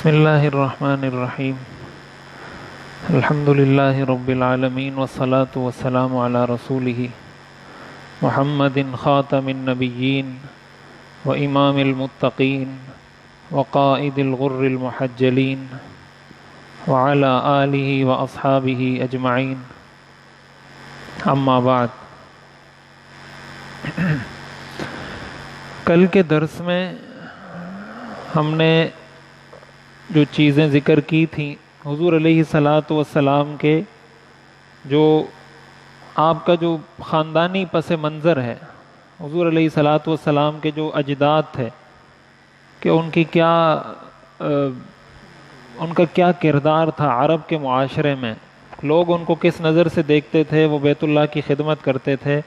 بسم اللہ الرحمن الرحیم الحمد للہ رب العالمین والصلاة والسلام علی رسولہ محمد خاتم النبیین و امام المتقین وقائد الغر المحجلین وعلی آلہ واصحابہ اجمعین اما بعد۔ کل کے درس میں ہم نے جو چیزیں ذکر کی تھیں حضور علیہ الصلاۃ والسلام کے جو آپ کا جو خاندانی پس منظر ہے، حضور علیہ الصلاۃ والسلام کے جو اجداد تھے کہ ان کا کیا کردار تھا عرب کے معاشرے میں، لوگ ان کو کس نظر سے دیکھتے تھے، وہ بیت اللہ کی خدمت کرتے تھے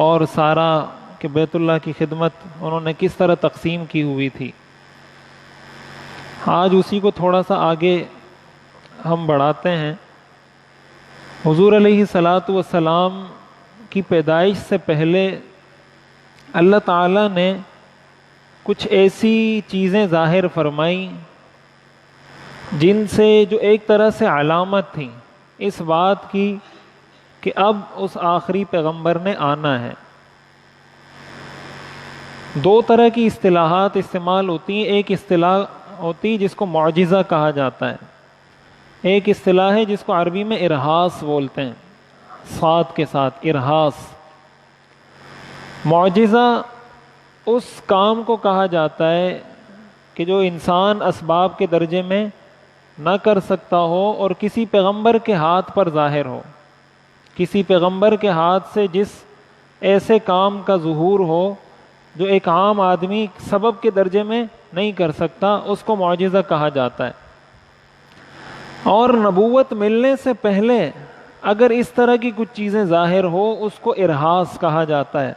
اور سارا کہ بیت اللہ کی خدمت انہوں نے کس طرح تقسیم کی ہوئی تھی۔ آج اسی کو تھوڑا سا آگے ہم بڑھاتے ہیں۔ حضور علیہ الصلاۃ والسلام کی پیدائش سے پہلے اللہ تعالیٰ نے کچھ ایسی چیزیں ظاہر فرمائیں جن سے جو ایک طرح سے علامت تھیں اس بات کی کہ اب اس آخری پیغمبر نے آنا ہے۔ دو طرح کی اصطلاحات استعمال ہوتی ہیں، ایک اصطلاح ہوتی جس کو معجزہ کہا جاتا ہے، ایک اصطلاح ہے جس کو عربی میں ارہاس بولتے ہیں، صاد کے ساتھ ارہاس۔ معجزہ اس کام کو کہا جاتا ہے کہ جو انسان اسباب کے درجے میں نہ کر سکتا ہو اور کسی پیغمبر کے ہاتھ پر ظاہر ہو، کسی پیغمبر کے ہاتھ سے جس ایسے کام کا ظہور ہو جو ایک عام آدمی سبب کے درجے میں نہیں کر سکتا، اس کو معجزہ کہا جاتا ہے۔ اور نبوت ملنے سے پہلے اگر اس طرح کی کچھ چیزیں ظاہر ہو اس کو ارہاس کہا جاتا ہے،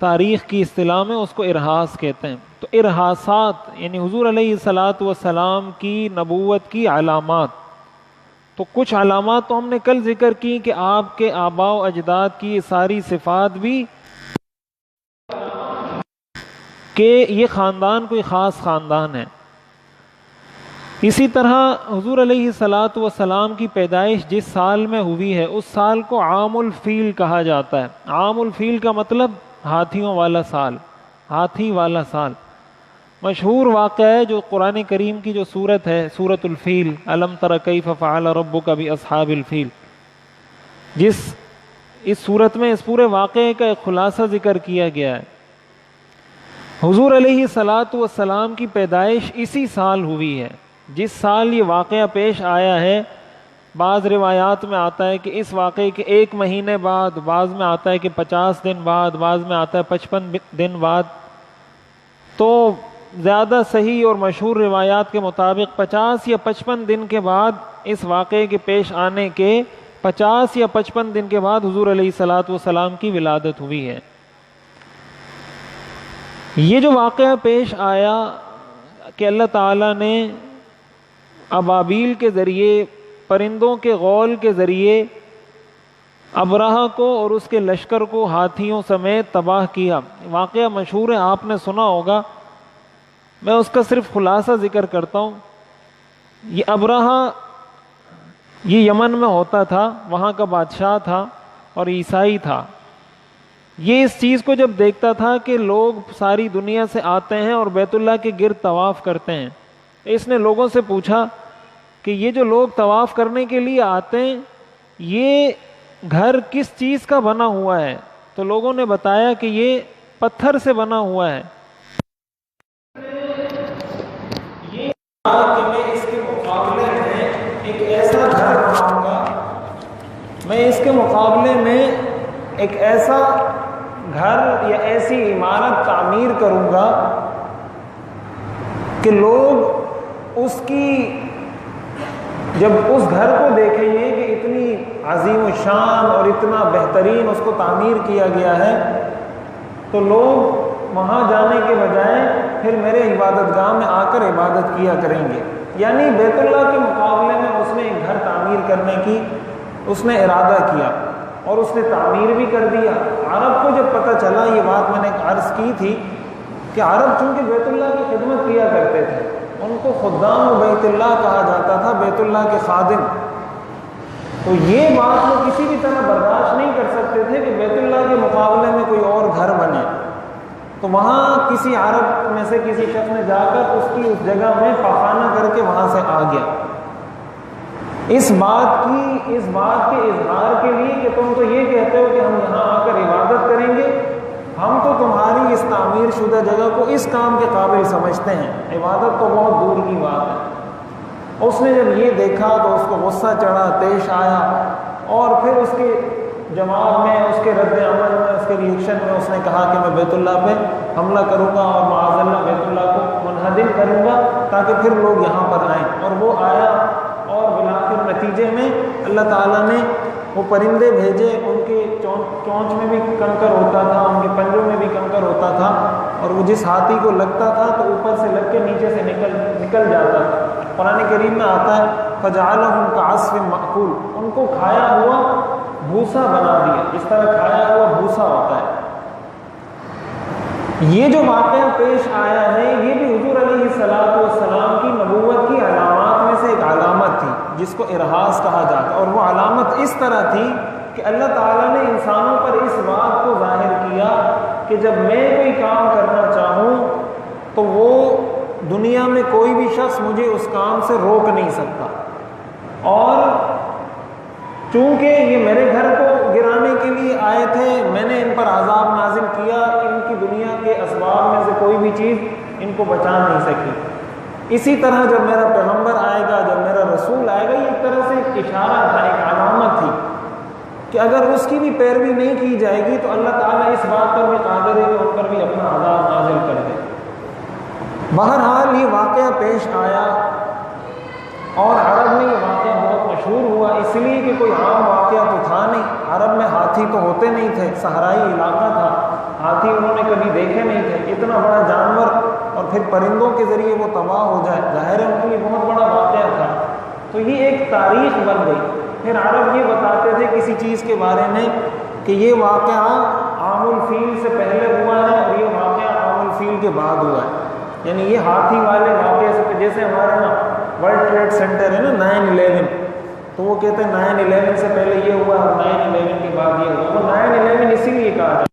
تاریخ کی اصطلاح میں اس کو ارہاس کہتے ہیں۔ تو ارہاسات یعنی حضور علیہ الصلاۃ والسلام کی نبوت کی علامات، تو کچھ علامات تو ہم نے کل ذکر کی کہ آپ کے آباء و اجداد کی ساری صفات بھی کہ یہ خاندان کوئی خاص خاندان ہے۔ اسی طرح حضور علیہ الصلاۃ والسلام کی پیدائش جس سال میں ہوئی ہے اس سال کو عام الفیل کہا جاتا ہے۔ عام الفیل کا مطلب ہاتھیوں والا سال، ہاتھی والا سال۔ مشہور واقعہ ہے جو قرآن کریم کی جو سورت ہے، سورۃ الفیل، الم تر کیف فعل ربک باصحاب الفیل، اس سورت میں اس پورے واقعے کا ایک خلاصہ ذکر کیا گیا ہے۔ حضور علیہ الصلاۃ والسلام کی پیدائش اسی سال ہوئی ہے جس سال یہ واقعہ پیش آیا ہے۔ بعض روایات میں آتا ہے کہ اس واقعے کے 1 مہینے بعد، بعض میں آتا ہے کہ 50 دن بعد، بعض میں آتا ہے 55 دن بعد۔ تو زیادہ صحیح اور مشہور روایات کے مطابق 50 یا 55 دن کے بعد، اس واقعے کے پیش آنے کے 50 یا 55 دن کے بعد حضور علیہ الصلاۃ والسلام کی ولادت ہوئی ہے۔ یہ جو واقعہ پیش آیا کہ اللہ تعالیٰ نے ابابیل کے ذریعے، پرندوں کے غول کے ذریعے ابرہہ کو اور اس کے لشکر کو ہاتھیوں سمیت تباہ کیا، واقعہ مشہور ہے، آپ نے سنا ہوگا، میں اس کا صرف خلاصہ ذکر کرتا ہوں۔ یہ ابرہہ یہ یمن میں ہوتا تھا، وہاں کا بادشاہ تھا اور عیسائی تھا۔ یہ اس چیز کو جب دیکھتا تھا کہ لوگ ساری دنیا سے آتے ہیں اور بیت اللہ کے گرد طواف کرتے ہیں، اس نے لوگوں سے پوچھا کہ یہ جو لوگ طواف کرنے کے لیے آتے ہیں یہ گھر کس چیز کا بنا ہوا ہے؟ تو لوگوں نے بتایا کہ یہ پتھر سے بنا ہوا ہے۔ یہ کہ میں اس کے مقابلے میں ایک ایسا گھر بناؤں گا، میں اس کے مقابلے میں ایک ایسا گھر یا ایسی عمارت تعمیر کروں گا کہ لوگ اس کی جب اس گھر کو دیکھیں گے کہ اتنی عظیم الشان اور اتنا بہترین اس کو تعمیر کیا گیا ہے، تو لوگ وہاں جانے کے بجائے پھر میرے عبادت گاہ میں آ کر عبادت کیا کریں گے۔ یعنی بیت اللہ کے مقابلے میں اس نے ایک گھر تعمیر کرنے کی اس نے ارادہ کیا اور اس نے تعمیر بھی کر دیا۔ عرب کو جب پتہ چلا، یہ بات میں نے عرض کی تھی کہ عرب چونکہ بیت اللہ کی خدمت کیا کرتے تھے، ان کو خدام بیت اللہ کہا جاتا تھا، بیت اللہ کے خادم۔ تو یہ بات وہ کسی بھی طرح برداشت نہیں کر سکتے تھے کہ بیت اللہ کے مقابلے میں کوئی اور گھر بنے۔ تو وہاں کسی عرب میں سے کسی شخص نے جا کر اس جگہ میں پخانہ کر کے وہاں سے آ گیا، اس بات کے اظہار کے لیے کہ تم تو یہ کہتے ہو کہ ہم یہاں آ کر عبادت کریں گے، ہم تو تمہاری اس تعمیر شدہ جگہ کو اس کام کے قابل سمجھتے ہیں، عبادت تو بہت دور کی بات ہے۔ اس نے جب یہ دیکھا تو اس کو غصہ چڑھا، پیش آیا، اور پھر اس کے جواب میں، اس کے رد عمل میں، اس کے ریئیکشن میں اس نے کہا کہ میں بیت اللہ پہ حملہ کروں گا اور معاذ اللہ بیت اللہ کو منہدم کروں گا تاکہ پھر لوگ یہاں پر آئیں۔ اور وہ آیا، اور بالآخر نتیجے میں اللہ تعالیٰ نے وہ پرندے بھیجے، ان کے چونچ میں بھی کنکر ہوتا تھا، ان کے پنجوں میں بھی کنکر ہوتا تھا، اور وہ جس ہاتھی کو لگتا تھا تو اوپر سے لگ کے نیچے سے نکل جاتا تھا۔ قرآن کریم میں آتا ہے فَجَعَلَهُمْ كَعَصْفٍ مَأْكُولٍ، ان کو کھایا ہوا بھوسا بنا دیا، اس طرح کھایا ہوا بھوسا ہوتا ہے۔ یہ جو واقعہ پیش آیا ہے یہ بھی حضور علیہ السلام کی نبوت کی علامات میں سے ایک علامت تھی جس کو ارہاس کہا جاتا ہے، اور وہ علامت اس طرح تھی کہ اللہ تعالیٰ نے انسانوں پر اس بات کو ظاہر کیا کہ جب میں کوئی کام کرنا چاہوں تو وہ دنیا میں کوئی بھی شخص مجھے اس کام سے روک نہیں سکتا، اور چونکہ یہ میرے گھر کو گرانے کے لیے آئے تھے، میں نے ان پر عذاب نازل کیا، ان کی دنیا کے اسباب میں سے کوئی بھی چیز ان کو بچا نہیں سکی۔ اسی طرح جب میرا پیغمبر آئے گا، جب میرا رسول آئے گا، یہ ایک طرح سے ایک اشارہ تھا، ایک علامت تھی کہ اگر اس کی بھی پیروی نہیں کی جائے گی تو اللہ تعالیٰ اس بات پر بھی قادر ہے کہ ان پر بھی اپنا عذاب نازل کر دے۔ بہرحال یہ واقعہ پیش آیا، اور عرب میں یہ واقعہ بہت مشہور ہوا، اس لیے کہ کوئی عام واقعہ تو تھا نہیں، عرب میں ہاتھی تو ہوتے نہیں تھے، صحرائی علاقہ تھا، ہاتھی انہوں نے کبھی دیکھے نہیں تھے، اتنا بڑا جانور اور پھر پرندوں کے ذریعے وہ تباہ ہو جائے، ظاہر ہے ان کے لیے بہت بڑا واقعہ تھا۔ تو یہ ایک تاریخ بن گئی۔ پھر عرب یہ بتاتے تھے کسی چیز کے بارے میں کہ یہ واقعہ عام الفیل سے پہلے ہوا ہے اور یہ واقعہ عام الفیل کے بعد ہوا ہے، یعنی یہ ہاتھی والے واقعے سے، جیسے ہمارے نا ورلڈ ٹریڈ سینٹر ہے نا 9/11، تو وہ کہتے ہیں 9/11 سے پہلے یہ ہوا اور 9/11 کے بعد یہ ہوا۔ وہ 9/11 اسی لیے کہا جاتا ہے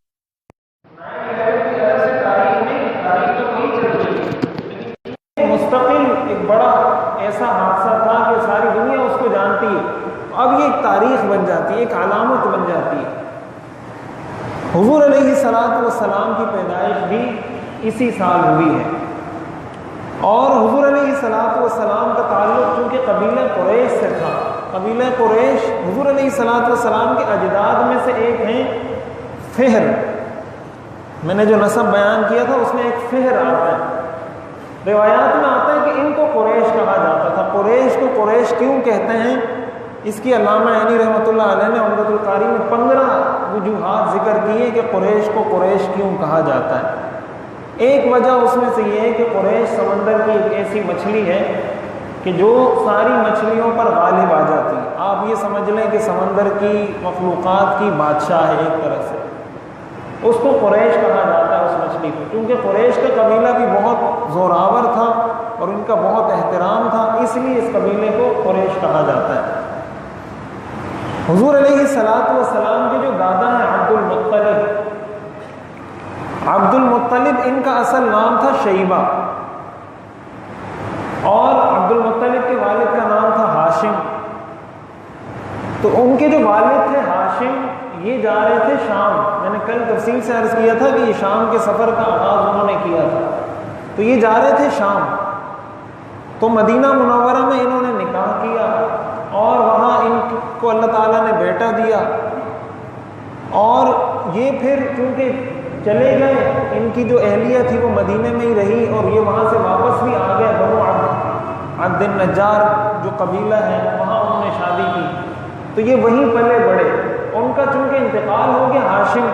9/11 کی وجہ سے تاریخ میں تاریخ تو وہی چل رہی ہے، لیکن مستقل ایک بڑا ایسا حادثہ تھا کہ ساری دنیا اس کو جانتی ہے، اب یہ ایک تاریخ بن جاتی ہے، ایک علامت بن جاتی ہے۔ حضور علیہ السلام کی پیدائش بھی اسی سال ہوئی ہے، اور حضور علیہ السلام کا تعلق چونکہ قبیلہ قریش سے تھا، قبیلہ قریش حضور علیہ السلام کے اجداد میں سے ایک ہیں فہر، میں نے جو نسب بیان کیا تھا اس میں ایک فہر آتا ہے، روایات میں آتا ہے کہ ان کو قریش کہا جاتا تھا۔ قریش کو قریش کیوں کہتے ہیں، اس کی علامہ عینی رحمۃ اللہ علیہ نے عمدۃ القاری میں 15 وجوہات ذکر کیے کہ قریش کو قریش کیوں کہا جاتا ہے۔ ایک وجہ اس میں سے یہ ہے کہ قریش سمندر کی ایک ایسی مچھلی ہے کہ جو ساری مچھلیوں پر غالب آ جاتی ہے، آپ یہ سمجھ لیں کہ سمندر کی مخلوقات کی بادشاہ ہے ایک طرح سے، اس کو قریش کہا جاتا ہے اس مچھلی کو، کیونکہ قریش کا قبیلہ بھی بہت زوراور تھا اور ان کا بہت احترام تھا، اس لیے اس قبیلے کو قریش کہا جاتا ہے۔ حضور علیہ السلام کے جو دادا ہیں عبد المطلب، ان کا اصل نام تھا شیبہ، اور عبد المطلب کے والد کا نام تھا ہاشم۔ تو ان کے جو والد تھے ہاشم، یہ جا رہے تھے شام، میں نے کل تفصیل سے عرض کیا تھا کہ یہ شام کے سفر کا آغاز انہوں نے کیا تھا، تو یہ جا رہے تھے شام، تو مدینہ منورہ میں انہوں نے نکاح کیا، اور وہاں ان کو اللہ تعالیٰ نے بیٹا دیا، اور یہ پھر چونکہ چلے گئے، ان کی جو اہلیہ تھی وہ مدینے میں ہی رہی، اور یہ وہاں سے واپس بھی آ گئے، بنو عبد النجار جو قبیلہ ہے وہاں انہوں نے شادی کی، تو یہ وہیں پلے بڑے۔ ان کا چونکہ انتقال ہو گیا، ہاشم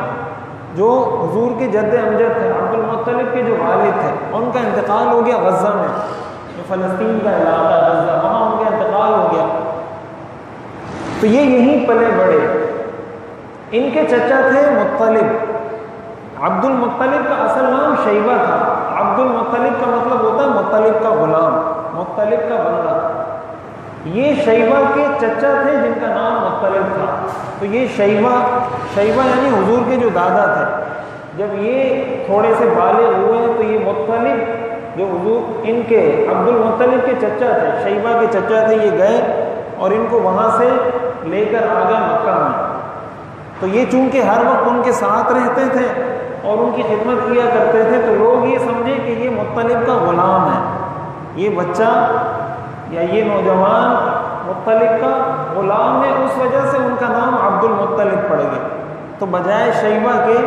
جو حضور کے جد امجد تھے، عبد المطلب کے جو والد تھے، ان کا انتقال ہو گیا غزہ میں، جو فلسطین کا علاقہ غزہ، وہاں ان کا انتقال ہو گیا، تو یہ یہیں پلے بڑے۔ ان کے چچا تھے مطلب، عبد المطلب کا اصل نام شیبہ تھا، عبد عبد المطلب کا مطلب ہوتا ہے مطلب کا غلام، مطلب کا بندہ۔ یہ شیبہ کے چچا تھے جن کا نام مطلب تھا۔ تو یہ شیبہ یعنی حضور کے جو دادا تھے، جب یہ تھوڑے سے بالغ ہوئے تو یہ مطلب جو حضور ان کے عبد المطلب کے چچا تھے، شیبہ کے چچا تھے، یہ گئے اور ان کو وہاں سے لے کر آ گئے مکہ میں۔ تو یہ چونکہ ہر وقت ان کے ساتھ رہتے تھے اور ان کی خدمت کیا کرتے تھے، تو لوگ یہ سمجھے کہ یہ مطلب کا غلام ہے، یہ بچہ یا یہ نوجوان مطلب کا غلام ہے، اس وجہ سے ان کا نام عبد المطلب پڑ گیا۔ تو بجائے شیبہ کے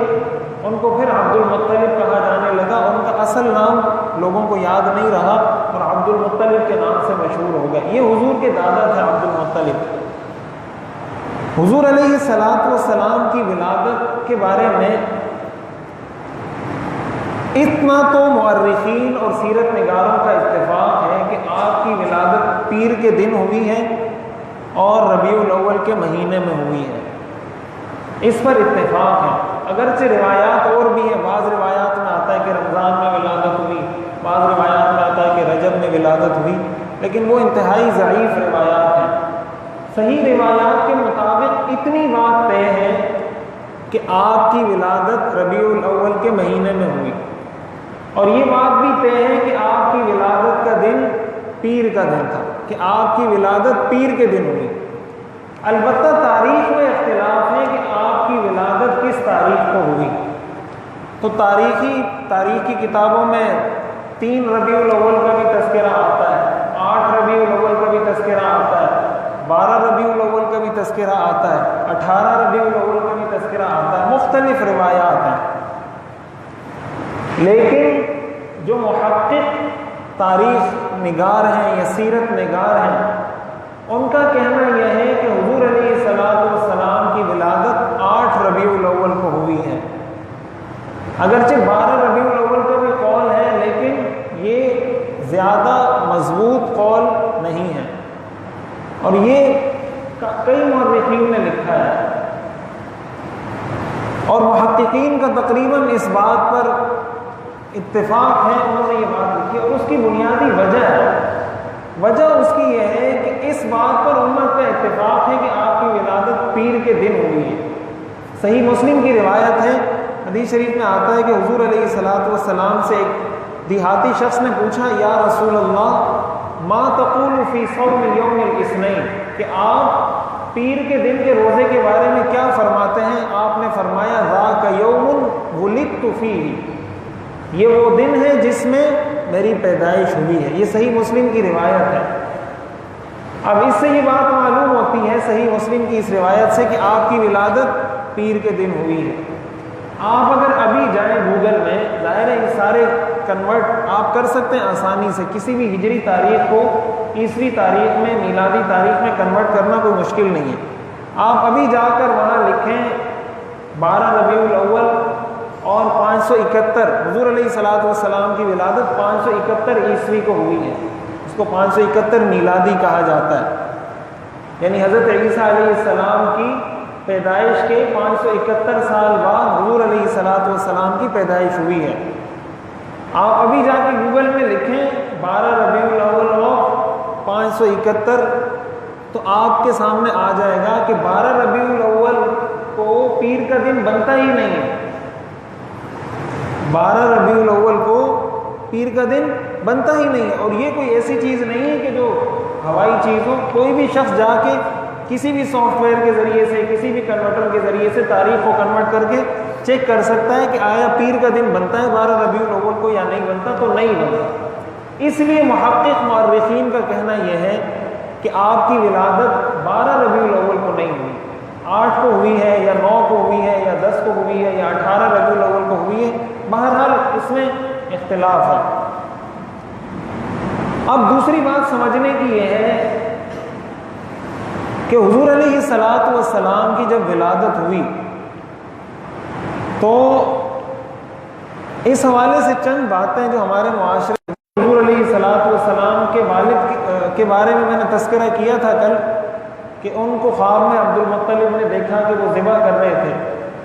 ان کو پھر عبد المطلب کہا جانے لگا، ان کا اصل نام لوگوں کو یاد نہیں رہا اور عبد المطلب کے نام سے مشہور ہو گئے۔ یہ حضور کے دادا تھے عبد المطلب۔ حضور علیہ الصلوۃ والسلام کی ولادت کے بارے میں اتنا تو مورخین اور سیرت نگاروں کا اتفاق ہے کہ آپ کی ولادت پیر کے دن ہوئی ہے اور ربیع الاول کے مہینے میں ہوئی ہے، اس پر اتفاق ہے۔ اگرچہ روایات اور بھی ہیں، بعض روایات میں آتا ہے کہ رمضان میں ولادت ہوئی، بعض روایات میں آتا ہے کہ رجب میں ولادت ہوئی، لیکن وہ انتہائی ضعیف روایات ہیں۔ صحیح روایات کے مطابق اتنی بات طے ہے کہ آپ کی ولادت ربیع الاول کے مہینے میں ہوئی، اور یہ بات بھی طے ہے کہ آپ کی ولادت کا دن پیر کا دن تھا، کہ آپ کی ولادت پیر کے دن ہوئی۔ البتہ تاریخ میں اختلاف ہے کہ آپ کی ولادت کس تاریخ کو ہوئی۔ تو تاریخی کتابوں میں 3 ربیع الاول کا بھی تذکرہ آتا ہے، 8 ربیع الاول کا بھی تذکرہ آتا ہے، 12 ربیع الاول کا بھی تذکرہ آتا ہے، 18 ربیع الاول کا بھی تذکرہ آتا ہے، مختلف روایات ہیں۔ لیکن جو محقق تاریخ نگار ہیں یا سیرت نگار ہیں، ان کا کہنا یہ ہے کہ حضور علیہ السلام کی ولادت 8 ربیع الاول کو ہوئی ہے۔ اگرچہ 12 ربیع الاول کا بھی قول ہے، لیکن یہ زیادہ مضبوط قول نہیں ہے، اور یہ کئی مورخین نے لکھا ہے، اور محققین کا تقریباً اس بات پر اتفاق ہے، انہوں نے یہ بات لکھی، اور اس کی بنیادی وجہ اس کی یہ ہے کہ اس بات پر امت کا اتفاق ہے کہ آپ کی ولادت پیر کے دن ہوئی ہے۔ صحیح مسلم کی روایت ہے، حدیث شریف میں آتا ہے کہ حضور علیہ الصلوۃ والسلام سے ایک دیہاتی شخص نے پوچھا، یا رسول اللہ ما تقول فی صوم یوم الاثنین، کہ آپ پیر کے دن کے روزے کے بارے میں کیا فرماتے ہیں؟ آپ نے فرمایا ذاک یوم ولدت فیہ، یہ وہ دن ہے جس میں میری پیدائش ہوئی ہے۔ یہ صحیح مسلم کی روایت ہے۔ اب اس سے یہ بات معلوم ہوتی ہے صحیح مسلم کی اس روایت سے کہ آپ کی ولادت پیر کے دن ہوئی ہے۔ آپ اگر ابھی جائیں گوگل میں، ظاہر ہے یہ سارے کنورٹ آپ کر سکتے ہیں آسانی سے، کسی بھی ہجری تاریخ کو عیسوی تاریخ میں، میلادی تاریخ میں کنورٹ کرنا کوئی مشکل نہیں ہے۔ آپ ابھی جا کر وہاں لکھیں 12 ربیع الاول اور 571، حضور علیہ الصلوۃ والسلام کی ولادت 571 عیسوی کو ہوئی ہے، اس کو 571 میلادی کہا جاتا ہے، یعنی حضرت عیسیٰ علیہ السلام کی پیدائش کے 571 سال بعد حضور علیہ الصلوۃ والسلام کی پیدائش ہوئی ہے۔ آپ ابھی جا کے گوگل میں لکھیں 12 ربیع الاول اور 571، تو آپ کے سامنے آ جائے گا کہ 12 ربیع الاول کو پیر کا دن بنتا ہی نہیں ہے، 12 ربیع الاول کو پیر کا دن بنتا ہی نہیں ہے۔ اور یہ کوئی ایسی چیز نہیں ہے کہ جو ہوائی چیز ہو، کوئی بھی شخص جا کے کسی بھی سافٹ ویئر کے ذریعے سے، کسی بھی کنورٹر کے ذریعے سے تاریخ کو کنورٹ کر کے چیک کر سکتا ہے کہ آیا پیر کا دن بنتا ہے 12 ربیع الاول کو یا نہیں بنتا، تو نہیں بنتا۔ اس لیے محقق مورخین کا کہنا یہ ہے کہ آپ کی ولادت 12 ربیع الاول کو نہیں ہوئی، 8 کو ہوئی ہے یا 9 کو ہوئی ہے یا 10 کو ہوئی ہے یا 18 ربیع الاول کو ہوئی ہے، بہرحال اس میں اختلاف ہے۔ اب دوسری بات سمجھنے کی یہ ہے کہ حضور علیہ الصلوۃ والسلام کی جب ولادت ہوئی تو اس حوالے سے چند باتیں جو ہمارے معاشرے، حضور علیہ الصلوۃ والسلام کے والد کے بارے میں نے تذکرہ کیا تھا کل، کہ ان کو خواب میں عبد المطلب نے دیکھا کہ وہ ذبح کر رہے تھے،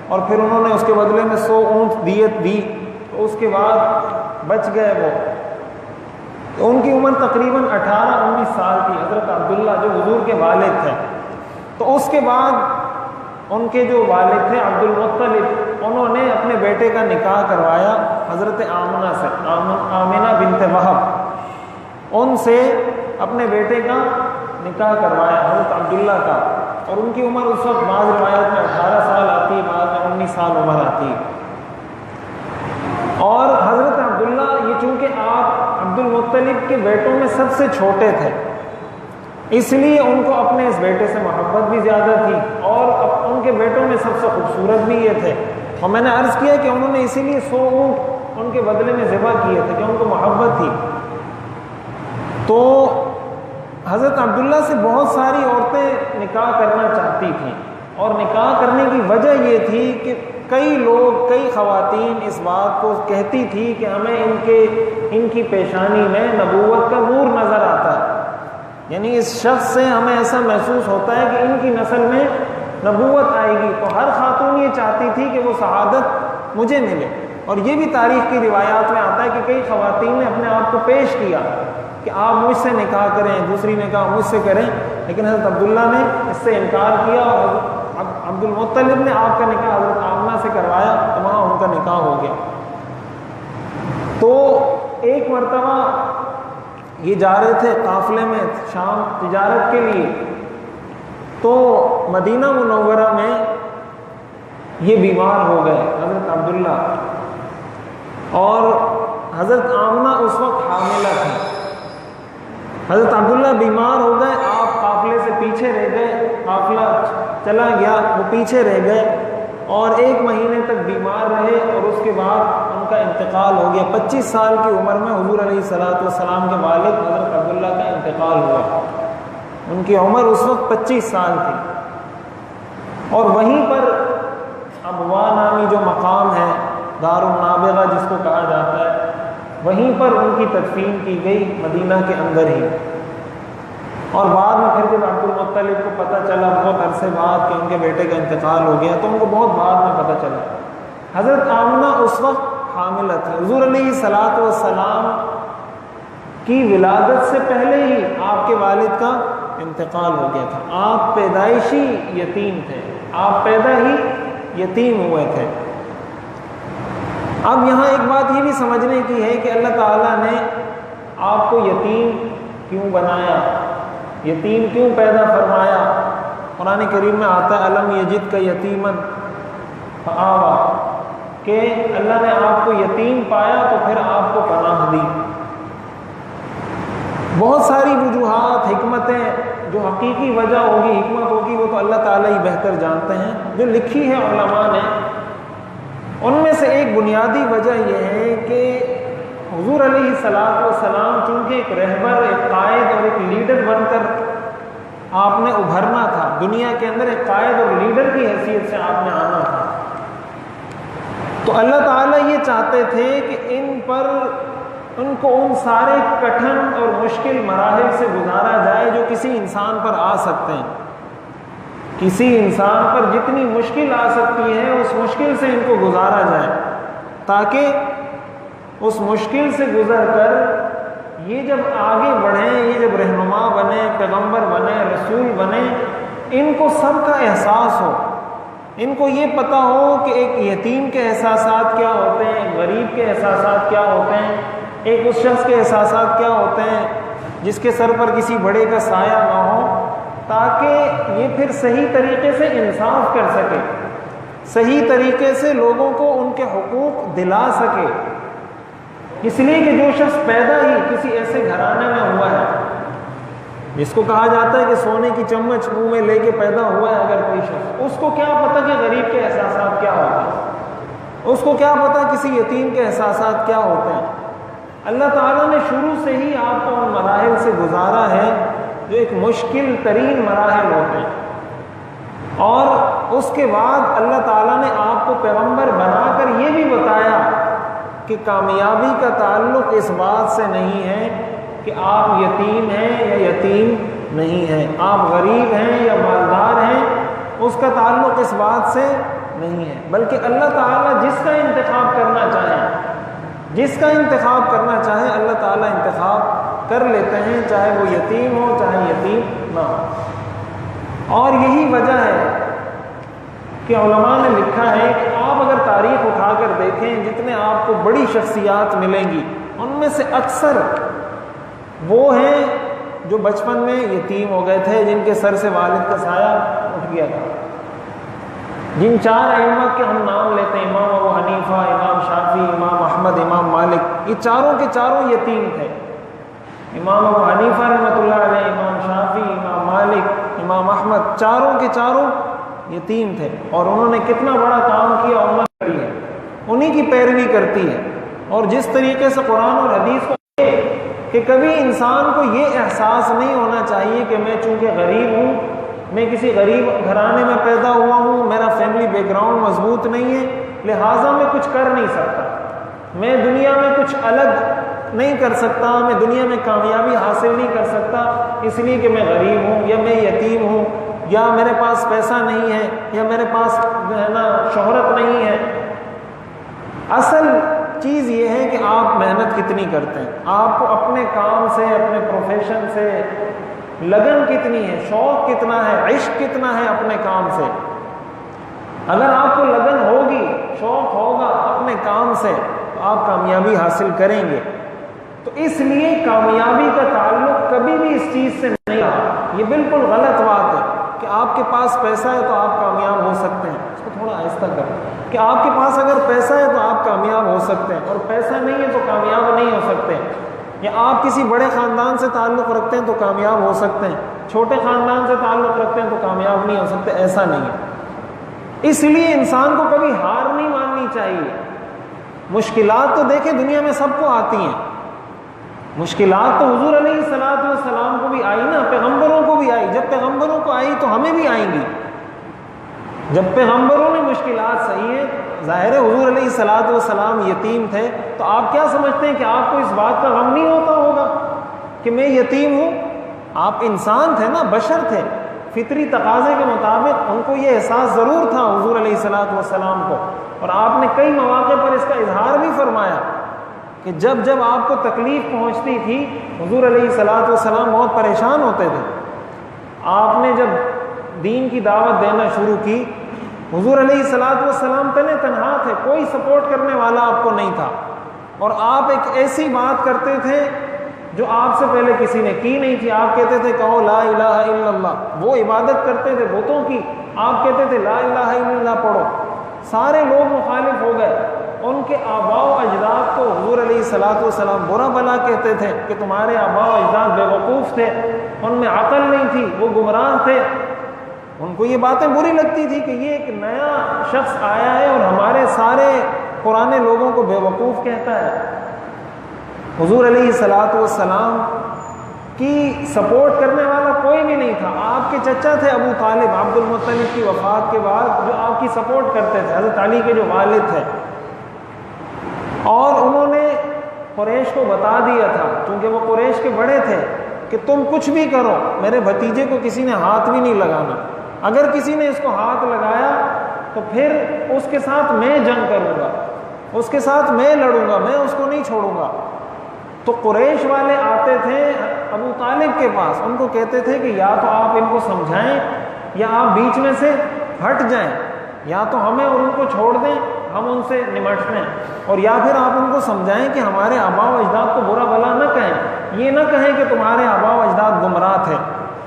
اور پھر انہوں نے اس کے بدلے میں 100 اونٹ دیت دی، تو اس کے بعد بچ گئے وہ. تو ان کی عمر تقریباً 18-19 سال تھی، حضرت عبداللہ جو حضور کے والد تھے. تو اس کے بعد ان کے جو والد تھے عبد المطلب، انہوں نے اپنے بیٹے کا نکاح کروایا حضرت آمنہ سے، آمنہ بنت وہب، ان سے اپنے بیٹے کا نکاح کروایا حضرت عبداللہ کا. اور ان کی عمر اس وقت بعض روایات میں 18 سال آتی ہے، بعض میں 19 سال عمر آتی ہے. اور حضرت عبداللہ یہ چونکہ آپ عبد المطلب کے بیٹوں میں سب سے چھوٹے تھے، اس لیے ان کو اپنے اس بیٹے سے محبت بھی زیادہ تھی، اور ان کے بیٹوں میں سب سے خوبصورت بھی یہ تھے. اور میں نے عرض کیا کہ انہوں نے اسی لیے 100 اونٹ ان کے بدلے میں ذبح کیے تھے کہ ان کو محبت تھی. تو حضرت عبداللہ سے بہت ساری عورتیں نکاح کرنا چاہتی تھیں، اور نکاح کرنے کی وجہ یہ تھی کہ کئی لوگ، کئی خواتین اس بات کو کہتی تھی کہ ہمیں ان کی پیشانی میں نبوت کا نور نظر آتا ہے، یعنی اس شخص سے ہمیں ایسا محسوس ہوتا ہے کہ ان کی نسل میں نبوت آئے گی. تو ہر خاتون یہ چاہتی تھی کہ وہ سعادت مجھے ملے. اور یہ بھی تاریخ کی روایات میں آتا ہے کہ کئی خواتین نے اپنے آپ کو پیش کیا کہ آپ مجھ سے نکاح کریں، دوسری نکاح مجھ سے کریں، لیکن حضرت عبداللہ نے اس سے انکار کیا، اور عبد المطلب نے آپ کا نکاح حضرت آمنہ سے کروایا، تو وہاں ان کا نکاح ہو گیا. تو ایک مرتبہ یہ جا رہے تھے قافلے میں شام تجارت کے لیے، تو مدینہ منورہ میں یہ بیمار ہو گئے حضرت عبداللہ، اور حضرت آمنہ اس وقت حاملہ تھی. حضرت عبداللہ بیمار ہو گئے، آپ قافلے سے پیچھے رہ گئے، قافلہ چلا گیا، وہ پیچھے رہ گئے، اور 1 مہینے تک بیمار رہے، اور اس کے بعد ان کا انتقال ہو گیا. 25 سال کی عمر میں حضور علیہ السلام کے والد حضرت عبداللہ کا انتقال ہوا. ان کی عمر اس وقت 25 سال تھی. اور وہیں پر ابوا نامی جو مقام ہے، دار النابغہ جس کو کہا جاتا ہے، وہیں پر ان کی تدفین کی گئی، مدینہ کے اندر ہی. اور بعد میں پھر جب عبد المطلب کو پتہ چلا بہت عرصے بعد کہ ان کے بیٹے کا انتقال ہو گیا، تو ان کو بہت بعد میں پتہ چلا. حضرت آمنہ اس وقت حاملہ تھی. حضور علیہ السلام کی ولادت سے پہلے ہی آپ کے والد کا انتقال ہو گیا تھا. آپ پیدائشی یتیم تھے، آپ پیدا ہی یتیم ہوئے تھے. اب یہاں ایک بات یہ بھی سمجھنے کی ہے کہ اللہ تعالیٰ نے آپ کو یتیم کیوں بنایا، یتیم کیوں پیدا فرمایا. قرآن کریم میں آتا ہے الم یجد کا یتیمن فآوا، کہ اللہ نے آپ کو یتیم پایا تو پھر آپ کو پناہ دی. بہت ساری وجوہات، حکمتیں، جو حقیقی وجہ ہوگی، حکمت ہوگی، وہ تو اللہ تعالیٰ ہی بہتر جانتے ہیں، جو لکھی ہے علماء نے. ان میں سے ایک بنیادی وجہ یہ ہے کہ حضور علیہ السلام چونکہ ایک رہبر، ایک قائد اور ایک لیڈر بن کر آپ نے ابھرنا تھا دنیا کے اندر، ایک قائد اور لیڈر کی حیثیت سے آپ نے آنا تھا. تو اللہ تعالیٰ یہ چاہتے تھے کہ ان کو ان سارے کٹھن اور مشکل مراحل سے گزارا جائے جو کسی انسان پر آ سکتے ہیں. کسی انسان پر جتنی مشکل آ سکتی ہے اس مشکل سے ان کو گزارا جائے، تاکہ اس مشکل سے گزر کر یہ جب آگے بڑھیں، یہ جب رہنما بنے، پیغمبر بنے، رسول بنے، ان کو سب کا احساس ہو، ان کو یہ پتہ ہو کہ ایک یتیم کے احساسات کیا ہوتے ہیں، غریب کے احساسات کیا ہوتے ہیں، ایک اس شخص کے احساسات کیا ہوتے ہیں جس کے سر پر کسی بڑے کا سایہ نہ ہو، تاکہ یہ پھر صحیح طریقے سے انصاف کر سکے، صحیح طریقے سے لوگوں کو ان کے حقوق دلا سکے. اس لیے کہ جو شخص پیدا ہی کسی ایسے گھرانے میں ہوا ہے جس کو کہا جاتا ہے کہ سونے کی چمچ منہ میں لے کے پیدا ہوا ہے اگر کوئی شخص، اس کو کیا پتہ کہ غریب کے احساسات کیا ہوتے ہیں، اس کو کیا پتہ کسی یتیم کے احساسات کیا ہوتے ہیں. اللہ تعالیٰ نے شروع سے ہی آپ کو ان مراحل سے گزارا ہے جو ایک مشکل ترین مراحل ہوتے ہیں، اور اس کے بعد اللہ تعالیٰ نے آپ کو پیغمبر بنا کر یہ بھی بتایا کہ کامیابی کا تعلق اس بات سے نہیں ہے کہ آپ یتیم ہیں یا یتیم نہیں ہیں، آپ غریب ہیں یا مالدار ہیں، اس کا تعلق اس بات سے نہیں ہے، بلکہ اللہ تعالیٰ جس کا انتخاب کرنا چاہیں جس کا انتخاب کرنا چاہے اللہ تعالیٰ انتخاب کر لیتے ہیں، چاہے وہ یتیم ہو چاہے یتیم نہ ہو۔ اور یہی وجہ ہے کہ علماء نے لکھا ہے کہ آپ اگر تاریخ اٹھا کر دیکھیں، جتنے آپ کو بڑی شخصیات ملیں گی ان میں سے اکثر وہ ہیں جو بچپن میں یتیم ہو گئے تھے، جن کے سر سے والد کا سایہ اٹھ گیا تھا۔ جن 4 ائمہ کے ہم نام لیتے ہیں، امام ابو حنیفہ، امام شافعی، امام احمد، امام مالک، یہ چاروں کے چاروں یتیم تھے۔ امام ابو حنیفہ رحمۃ اللہ علیہ، امام شافعی، امام مالک، امام احمد، چاروں کے چاروں یتیم تھے، اور انہوں نے کتنا بڑا کام کیا، امت کری ہے، انہی کی پیروی کرتی ہے۔ اور جس طریقے سے قرآن اور حدیث کو کہ کبھی انسان کو یہ احساس نہیں ہونا چاہیے کہ میں چونکہ غریب ہوں، میں کسی غریب گھرانے میں پیدا ہوا ہوں، میرا فیملی بیک گراؤنڈ مضبوط نہیں ہے، لہٰذا میں کچھ کر نہیں سکتا، میں دنیا میں کچھ الگ نہیں کر سکتا، میں دنیا میں کامیابی حاصل نہیں کر سکتا اس لیے کہ میں غریب ہوں، یا میں یتیم ہوں، یا میرے پاس پیسہ نہیں ہے، یا میرے پاس جو ہے نا شہرت نہیں ہے۔ اصل چیز یہ ہے کہ آپ محنت کتنی کرتے ہیں، آپ کو اپنے کام سے، اپنے پروفیشن سے لگن کتنی ہے، شوق کتنا ہے، عشق کتنا ہے اپنے کام سے۔ اگر آپ کو لگن ہوگی، شوق ہوگا اپنے کام سے، تو آپ کامیابی حاصل کریں گے۔ تو اس لیے کامیابی کا تعلق کبھی بھی اس چیز سے نہیں رہا۔ یہ بالکل غلط بات ہے کہ آپ کے پاس پیسہ ہے تو آپ کامیاب ہو سکتے ہیں۔ اس کو تھوڑا آہستہ کریں کہ آپ کے پاس اگر پیسہ ہے تو آپ کامیاب ہو سکتے ہیں، اور پیسہ نہیں ہے تو کامیاب نہیں ہو سکتے۔ یا آپ کسی بڑے خاندان سے تعلق رکھتے ہیں تو کامیاب ہو سکتے ہیں، چھوٹے خاندان سے تعلق رکھتے ہیں تو کامیاب نہیں ہو سکتے، ایسا نہیں ہے۔ اس لیے انسان کو کبھی ہار نہیں ماننی چاہیے۔ مشکلات تو دیکھیں دنیا میں سب کو آتی ہیں، مشکلات تو حضور علیہ الصلوۃ والسلام کو بھی آئی نا، پیغمبروں کو بھی آئی۔ جب پیغمبروں کو آئی تو ہمیں بھی آئیں گی۔ جب پیغمبروں نے مشکلات سہی ہیں، ظاہر ہے حضور علیہ الصلوۃ والسلام یتیم تھے، تو آپ کیا سمجھتے ہیں کہ آپ کو اس بات کا غم نہیں ہوتا ہوگا کہ میں یتیم ہوں؟ آپ انسان تھے نا، بشر تھے، فطری تقاضے کے مطابق ان کو یہ احساس ضرور تھا حضور علیہ الصلوۃ والسلام کو۔ اور آپ نے کئی مواقع پر اس کا اظہار بھی فرمایا کہ جب جب آپ کو تکلیف پہنچتی تھی، حضور علیہ الصلوۃ والسلام بہت پریشان ہوتے تھے۔ آپ نے جب دین کی دعوت دینا شروع کی، حضور علیہ الصلوۃ والسلام تنہا تھے، کوئی سپورٹ کرنے والا آپ کو نہیں تھا، اور آپ ایک ایسی بات کرتے تھے جو آپ سے پہلے کسی نے کی نہیں تھی۔ آپ کہتے تھے کہو لا الہ الا اللہ، وہ عبادت کرتے تھے بتوں کی، آپ کہتے تھے لا الہ الا اللہ پڑھو۔ سارے لوگ مخالف ہو گئے، ان کے آباء و اجداد کو حضور علیہ الصلوۃ والسلام برا بلا کہتے تھے کہ تمہارے آباء و اجداد بے وقوف تھے، ان میں عقل نہیں تھی، وہ گمراہ تھے۔ ان کو یہ باتیں بری لگتی تھی کہ یہ ایک نیا شخص آیا ہے اور ہمارے سارے پرانے لوگوں کو بے وقوف کہتا ہے۔ حضور علیہ الصلوۃ والسلام کی سپورٹ کرنے والا کوئی بھی نہیں تھا۔ آپ کے چچا تھے ابو طالب، عبد المطلب کی وفات کے بعد جو آپ کی سپورٹ کرتے تھے، حضرت علی کے جو والد تھے، اور انہوں نے قریش کو بتا دیا تھا، کیونکہ وہ قریش کے بڑے تھے، کہ تم کچھ بھی کرو میرے بھتیجے کو کسی نے ہاتھ بھی نہیں لگانا، اگر کسی نے اس کو ہاتھ لگایا تو پھر اس کے ساتھ میں جنگ کروں گا، اس کے ساتھ میں لڑوں گا، میں اس کو نہیں چھوڑوں گا۔ تو قریش والے آتے تھے ابو طالب کے پاس، ان کو کہتے تھے کہ یا تو آپ ان کو سمجھائیں یا آپ بیچ میں سے ہٹ جائیں، یا تو ہمیں اور ان کو چھوڑ دیں، ہم ان سے نمٹتے ہیں، اور یا پھر آپ ان کو سمجھائیں کہ ہمارے آباء و اجداد کو برا بلا نہ کہیں، یہ نہ کہیں کہ تمہارے آباء و اجداد گمراہ تھے،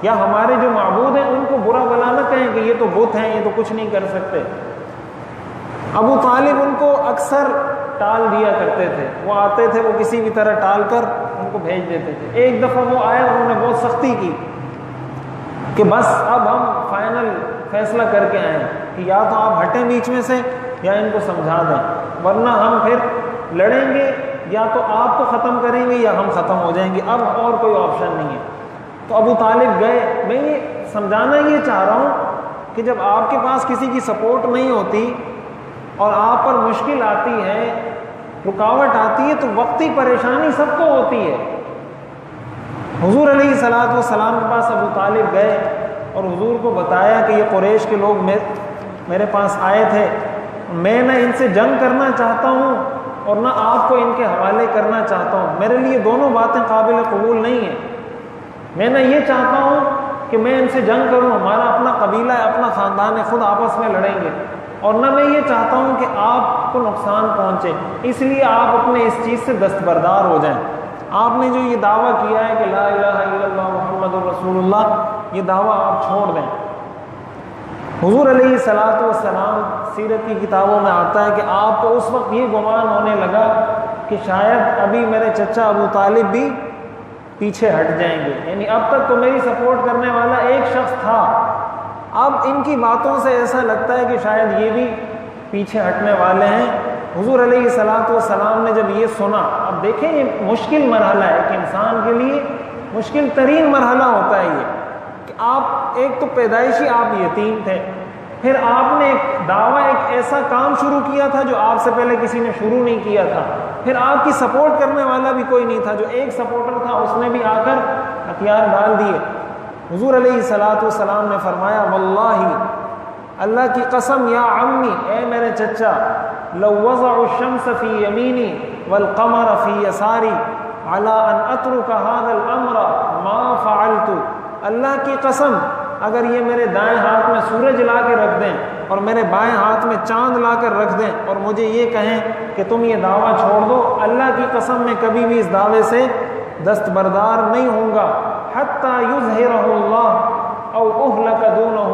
یا ہمارے جو معبود ہیں ان کو برا بلا نہ کہیں کہ یہ تو بت ہیں، یہ تو کچھ نہیں کر سکتے۔ ابو طالب ان کو اکثر ٹال دیا کرتے تھے، وہ آتے تھے، وہ کسی بھی طرح ٹال کر ان کو بھیج دیتے تھے۔ ایک دفعہ وہ آئے، انہوں نے بہت سختی کی کہ بس اب ہم فائنل فیصلہ کر کے آئے کہ یا تو آپ ہٹیں بیچ میں سے یا ان کو سمجھا دیں، ورنہ ہم پھر لڑیں گے، یا تو آپ کو ختم کریں گے یا ہم ختم ہو جائیں گے، اب اور کوئی آپشن نہیں ہے۔ تو ابو طالب گئے۔ میں یہ سمجھانا یہ چاہ رہا ہوں کہ جب آپ کے پاس کسی کی سپورٹ نہیں ہوتی اور آپ پر مشکل آتی ہے، رکاوٹ آتی ہے، تو وقتی پریشانی سب کو ہوتی ہے۔ حضور علیہ الصلوۃ والسلام کے پاس ابو طالب گئے اور حضور کو بتایا کہ یہ قریش کے لوگ میرے پاس آئے تھے، میں نہ ان سے جنگ کرنا چاہتا ہوں اور نہ آپ کو ان کے حوالے کرنا چاہتا ہوں. میرے لیے دونوں باتیں قابل قبول نہیں ہیں. میں نہ یہ چاہتا ہوں کہ میں ان سے جنگ کروں، ہمارا اپنا قبیلہ ہے، اپنا خاندان ہے، خود آپس میں لڑیں گے، اور نہ میں یہ چاہتا ہوں کہ آپ کو نقصان پہنچے. اس لیے آپ اپنے اس چیز سے دستبردار ہو جائیں. آپ نے جو یہ دعویٰ کیا ہے کہ لا الہ الا اللہ محمد الرسول اللہ، یہ دعویٰ آپ چھوڑ دیں. حضور علیہ الصلوۃ والسلام سیرت کی کتابوں میں آتا ہے کہ آپ کو اس وقت یہ گمان ہونے لگا کہ شاید ابھی میرے چچا ابو طالب بھی پیچھے ہٹ جائیں گے. یعنی اب تک تو میری سپورٹ کرنے والا ایک شخص تھا، اب ان کی باتوں سے ایسا لگتا ہے کہ شاید یہ بھی پیچھے ہٹنے والے ہیں. حضور علیہ الصلوۃ والسلام نے جب یہ سنا، اب دیکھیں یہ مشکل مرحلہ ہے کہ انسان کے لیے مشکل ترین مرحلہ ہوتا ہے یہ کہ آپ ایک تو پیدائشی آپ یتیم تھے، پھر آپ نے ایک دعویٰ، ایک ایسا کام شروع کیا تھا جو آپ سے پہلے کسی نے شروع نہیں کیا تھا، پھر آپ کی سپورٹ کرنے والا بھی کوئی نہیں تھا. جو ایک سپورٹر تھا اس نے بھی آ کر ہتھیار ڈال دیے. حضور علیہ الصلوۃ والسلام نے فرمایا واللہ، اللہ کی قسم، یا عمی، اے میرے چچا، لو وضع الشمس فی یمینی والقمر فی یساری علی ان اترک هذا الامر ما فعلت. اللہ کی قسم، اگر یہ میرے دائیں ہاتھ میں سورج لا کے رکھ دیں اور میرے بائیں ہاتھ میں چاند لا کر رکھ دیں اور مجھے یہ کہیں کہ تم یہ دعویٰ چھوڑ دو، اللہ کی قسم میں کبھی بھی اس دعوے سے دستبردار نہیں ہوں گا. حتی یظہرہ اللہ او اہلک دونہ،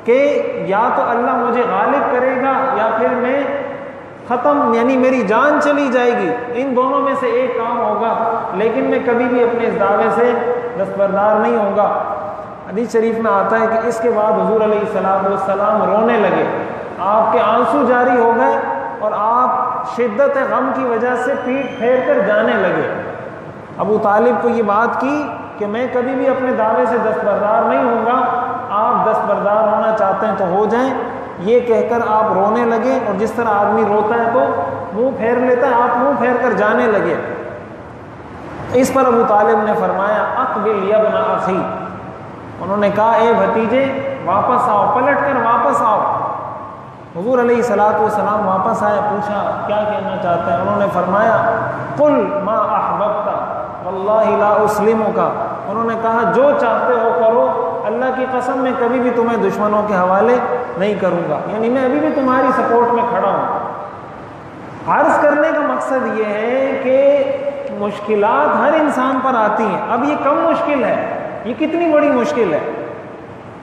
کہ یا تو اللہ مجھے غالب کرے گا یا پھر میں ختم، یعنی میری جان چلی جائے گی، ان دونوں میں سے ایک کام ہوگا، لیکن میں کبھی بھی اپنے اس دعوے سے دستبردار نہیں ہوں گا. حدیث شریف میں آتا ہے کہ اس کے بعد حضور علیہ السلام رونے لگے، آپ کے آنسو جاری ہو گئے اور آپ شدت غم کی وجہ سے پیٹ پھیر کر جانے لگے. ابو طالب کو یہ بات کی کہ میں کبھی بھی اپنے دعوے سے دستبردار نہیں ہوں گا، آپ دستبردار ہونا چاہتے ہیں تو ہو جائیں. یہ کہہ کر آپ رونے لگے، اور جس طرح آدمی روتا ہے تو منہ پھیر لیتا ہے، آپ منہ پھیر کر جانے لگے. اس پر ابو طالب نے فرمایا اقبل یا ابن اخی، انہوں نے کہا اے بھتیجے واپس آؤ، پلٹ کر واپس آؤ. حضور علیہ الصلوۃ والسلام واپس آئے، پوچھا کیا کہنا چاہتے ہیں؟ انہوں نے فرمایا قل ما احببت واللہ لا اسلمک. انہوں نے کہا جو چاہتے ہو کرو، اللہ کی قسم میں کبھی بھی تمہیں دشمنوں کے حوالے نہیں کروں گا، یعنی میں ابھی بھی تمہاری سپورٹ میں کھڑا ہوں. عرض کرنے کا مقصد یہ ہے کہ مشکلات ہر انسان پر آتی ہیں. اب یہ کم مشکل ہے، یہ کتنی بڑی مشکل ہے،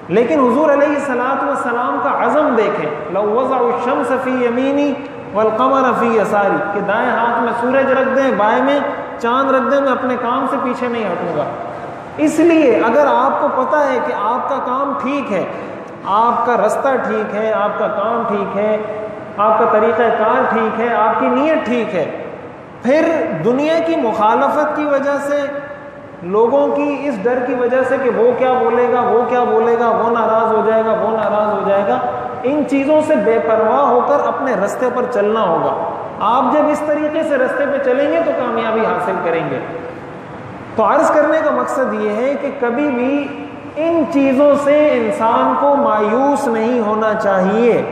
لیکن حضور علیہ الصلوۃ والسلام کا عزم دیکھیں. لو وضع الشمس فی یمینی والقمر فی یساری، کہ دائیں ہاتھ میں سورج رکھ دیں، بائیں میں چاند رکھ دیں، میں اپنے کام سے پیچھے نہیں ہٹوں گا. اس لیے اگر آپ کو پتہ ہے کہ آپ کا کام ٹھیک ہے، آپ کا رستہ ٹھیک ہے، آپ کا کام ٹھیک ہے، آپ کا طریقہ کار ٹھیک ہے، آپ کی نیت ٹھیک ہے، پھر دنیا کی مخالفت کی وجہ سے، لوگوں کی اس ڈر کی وجہ سے کہ وہ کیا بولے گا، وہ کیا بولے گا، وہ ناراض ہو جائے گا، وہ ناراض ہو جائے گا، ان چیزوں سے بے پرواہ ہو کر اپنے رستے پر چلنا ہوگا. آپ جب اس طریقے سے رستے پہ چلیں گے تو کامیابی حاصل کریں گے. تو عرض کرنے کا مقصد یہ ہے کہ کبھی بھی ان چیزوں سے انسان کو مایوس نہیں ہونا چاہیے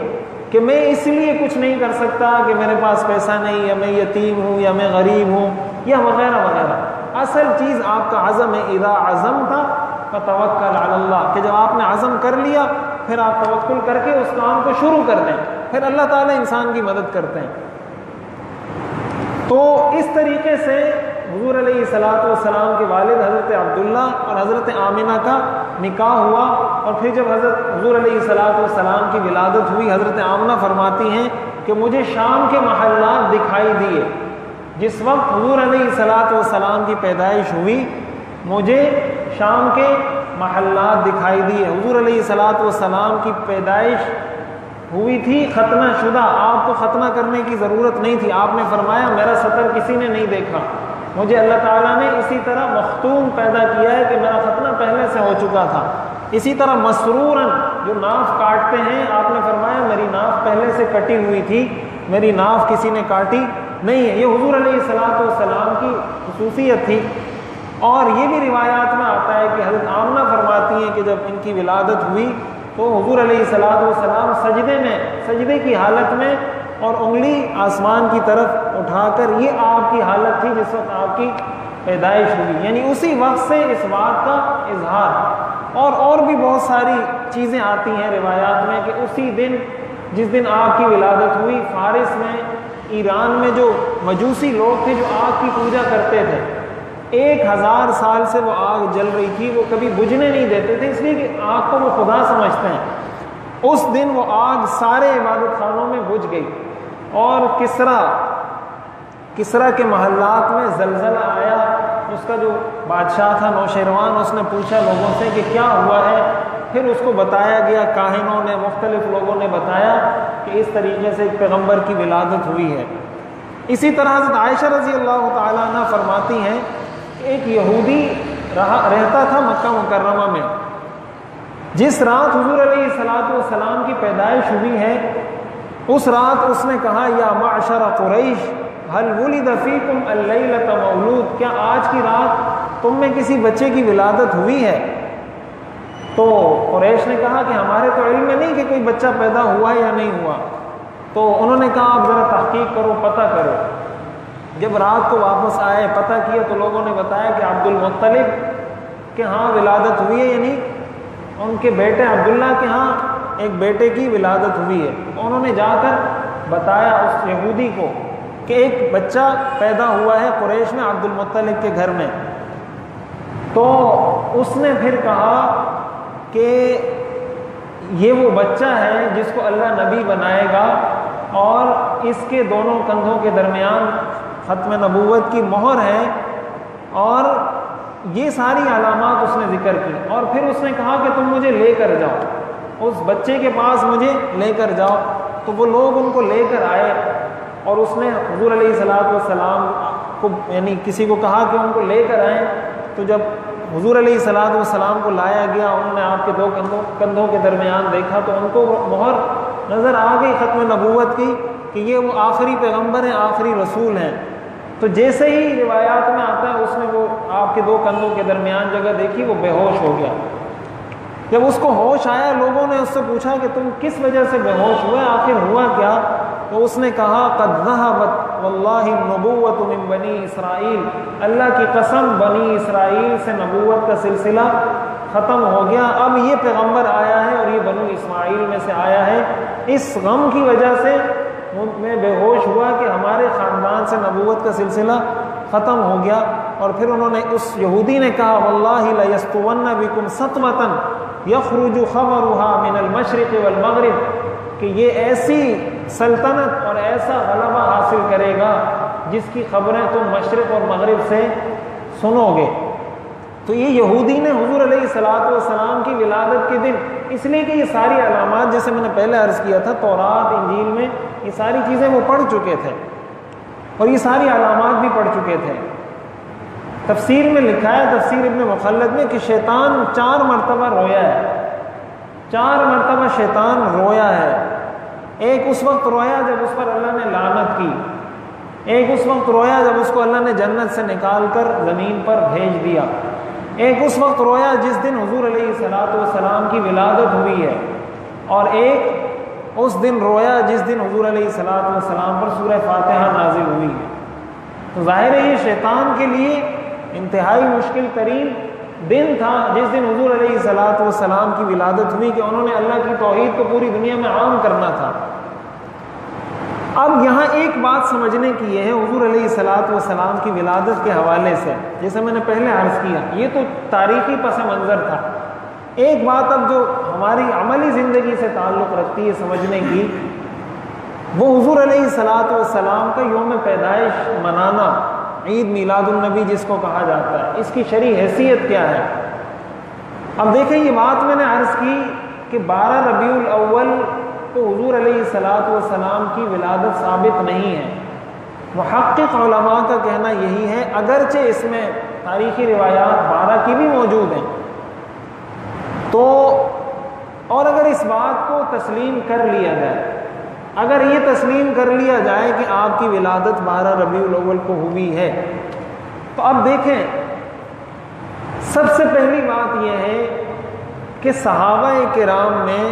کہ میں اس لیے کچھ نہیں کر سکتا کہ میرے پاس پیسہ نہیں، یا میں یتیم ہوں، یا میں غریب ہوں، یا وغیرہ وغیرہ. اصل چیز آپ کا عزم ہے. اذا عزمت فتوکل علی اللہ، کہ جب آپ نے عزم کر لیا پھر آپ توکل کر کے اس کام کو شروع کر دیں، پھر اللہ تعالیٰ انسان کی مدد کرتے ہیں. تو اس طریقے سے حضور علیہ الصلوۃ والسلام کے والد حضرت عبداللہ اور حضرت آمنہ کا نکاح ہوا، اور پھر جب حضرت حضور علیہ الصلوۃ والسلام کی ولادت ہوئی، حضرت آمنہ فرماتی ہیں کہ مجھے شام کے محلات دکھائی دیے. جس وقت حضور علیہ الصلوۃ والسلام کی پیدائش ہوئی، مجھے شام کے محلات دکھائی دیے. حضور علیہ الصلوۃ والسلام کی پیدائش ہوئی تھی ختنہ شدہ، آپ کو ختنہ کرنے کی ضرورت نہیں تھی. آپ نے فرمایا میرا سطر کسی نے نہیں دیکھا، مجھے اللہ تعالیٰ نے اسی طرح مختوم پیدا کیا ہے کہ میرا ختنہ پہلے سے ہو چکا تھا. اسی طرح مسرورن، جو ناف کاٹتے ہیں، آپ نے فرمایا میری ناف پہلے سے کٹی ہوئی تھی، میری ناف کسی نے کاٹی نہیں ہے. یہ حضور علیہ الصلوۃ والسلام کی خصوصیت تھی. اور یہ بھی روایات میں آتا ہے کہ حضرت آمنہ فرماتی ہیں کہ جب ان کی ولادت ہوئی تو حضور علیہ الصلوۃ والسلام سجدے کی حالت میں اور انگلی آسمان کی طرف اٹھا کر، یہ آپ کی حالت تھی جس وقت آپ کی پیدائش ہوئی، یعنی اسی وقت سے اس بات کا اظہار۔ اور بھی بہت ساری چیزیں آتی ہیں روایات میں کہ اسی دن جس دن آگ کی ولادت ہوئی، فارس میں، ایران میں جو مجوسی لوگ تھے جو آگ کی پوجا کرتے تھے، 1000 سال سے وہ آگ جل رہی تھی، وہ کبھی بجھنے نہیں دیتے تھے، اس لیے کہ آگ کو وہ خدا سمجھتے ہیں۔ اس دن وہ آگ سارے عبادت خانوں میں بجھ گئی، اور کسرا کے محلات میں زلزلہ آیا۔ اس کا جو بادشاہ تھا نوشیروان، اس نے پوچھا لوگوں سے کہ کیا ہوا ہے، پھر اس کو بتایا گیا، کاہنوں نے، مختلف لوگوں نے بتایا کہ اس طریقے سے ایک پیغمبر کی ولادت ہوئی ہے۔ اسی طرح حضرت عائشہ رضی اللہ تعالیٰ عنہ فرماتی ہیں کہ ایک یہودی رہتا تھا مکہ مکرمہ میں، جس رات حضور علیہ السلام کی پیدائش ہوئی ہے، اس رات اس نے کہا یا معشر قریش هل ولد فیکم اللیلۃ مولود، کیا آج کی رات تم میں کسی بچے کی ولادت ہوئی ہے؟ تو قریش نے کہا کہ ہمارے تو علم میں نہیں کہ کوئی بچہ پیدا ہوا ہے یا نہیں ہوا۔ تو انہوں نے کہا آپ ذرا تحقیق کرو، پتہ کرو۔ جب رات کو واپس آئے، پتہ کیا تو لوگوں نے بتایا کہ عبد المطلب کہ ہاں ولادت ہوئی ہے، یعنی ان کے بیٹے عبداللہ کے ہاں ایک بیٹے کی ولادت ہوئی ہے۔ انہوں نے جا کر بتایا اس یہودی کو کہ ایک بچہ پیدا ہوا ہے قریش میں عبد المطلب کے گھر میں۔ تو اس نے پھر کہا کہ یہ وہ بچہ ہے جس کو اللہ نبی بنائے گا، اور اس کے دونوں کندھوں کے درمیان ختم نبوت کی مہر ہے، اور یہ ساری علامات اس نے ذکر کی۔ اور پھر اس نے کہا کہ تم مجھے لے کر جاؤ، اس بچے کے پاس مجھے لے کر جاؤ۔ تو وہ لوگ ان کو لے کر آئے، اور اس نے حضور علیہ السلام کو، یعنی کسی کو کہا کہ ان کو لے کر آئیں۔ تو جب حضور علیہ السلام کو لایا گیا، انہوں نے آپ کے دو کندھوں کے درمیان دیکھا تو ان کو مہر نظر آ گئی ختم نبوت کی کہ یہ وہ آخری پیغمبر ہیں، آخری رسول ہیں۔ تو جیسے ہی روایات میں آتا ہے اس نے وہ آپ کے دو کندھوں کے درمیان جگہ دیکھی، وہ بے ہوش ہو گیا۔ جب اس کو ہوش آیا، لوگوں نے اس سے پوچھا کہ تم کس وجہ سے بے ہوش ہوئے، آخر ہوا کیا؟ تو اس نے کہا قد ذہبت واللہ النبوۃ من بنی اسرائیل، اللہ کی قسم بنی اسرائیل سے نبوت کا سلسلہ ختم ہو گیا، اب یہ پیغمبر آیا ہے اور یہ بنو اسماعیل میں سے آیا ہے۔ اس غم کی وجہ سے میں بے ہوش ہوا کہ ہمارے خاندان سے نبوت کا سلسلہ ختم ہو گیا۔ اور پھر انہوں نے، اس یہودی نے کہا واللہ لیستون بکم سطوۃ یخرج خبرها من المشرق والمغرب، کہ یہ ایسی سلطنت اور ایسا غلبہ حاصل کرے گا جس کی خبریں تم مشرق اور مغرب سے سنو گے۔ تو یہ یہودی نے حضور علیہ السلام کی ولادت کے دن، اس لیے کہ یہ ساری علامات جیسے میں نے پہلے عرض کیا تھا، تورات انجیل میں یہ ساری چیزیں وہ پڑھ چکے تھے، اور یہ ساری علامات بھی پڑھ چکے تھے۔ تفسیر میں لکھا ہے، تفسیر ابن مخلد میں، کہ شیطان 4 مرتبہ رویا ہے، 4 مرتبہ شیطان رویا ہے۔ ایک اس وقت رویا جب اس پر اللہ نے لعنت کی، ایک اس وقت رویا جب اس کو اللہ نے جنت سے نکال کر زمین پر بھیج دیا، ایک اس وقت رویا جس دن حضور علیہ السلام کی ولادت ہوئی ہے، اور ایک اس دن رویا جس دن حضور علیہ السلام پر سورہ فاتحہ نازل ہوئی ہے۔ تو ظاہر ہے یہ شیطان کے لیے انتہائی مشکل ترین دن تھا جس دن حضور علیہ السلام کی ولادت ہوئی، کہ انہوں نے اللہ کی توحید کو پوری دنیا میں عام کرنا تھا۔ اب یہاں ایک بات سمجھنے کی یہ ہے حضور علیہ السلام کی ولادت کے حوالے سے، جیسے میں نے پہلے عرض کیا، یہ تو تاریخی پس منظر تھا۔ ایک بات اب جو ہماری عملی زندگی سے تعلق رکھتی ہے سمجھنے کی، وہ حضور علیہ السلام کا یوم پیدائش منانا، عید میلاد النبی جس کو کہا جاتا ہے، اس کی شرعی حیثیت کیا ہے؟ اب دیکھیں، یہ بات میں نے عرض کی کہ 12 ربیع الاول کو حضور علیہ السلام کی ولادت ثابت نہیں ہے۔ محقق علماء کا کہنا یہی ہے، اگرچہ اس میں تاریخی روایات 12 کی بھی موجود ہیں، تو اور اگر اس بات کو تسلیم کر لیا جائے، اگر یہ تسلیم کر لیا جائے کہ آپ کی ولادت 12 ربیع الاول کو ہوئی ہے، تو اب دیکھیں، سب سے پہلی بات یہ ہے کہ صحابہ کرام نے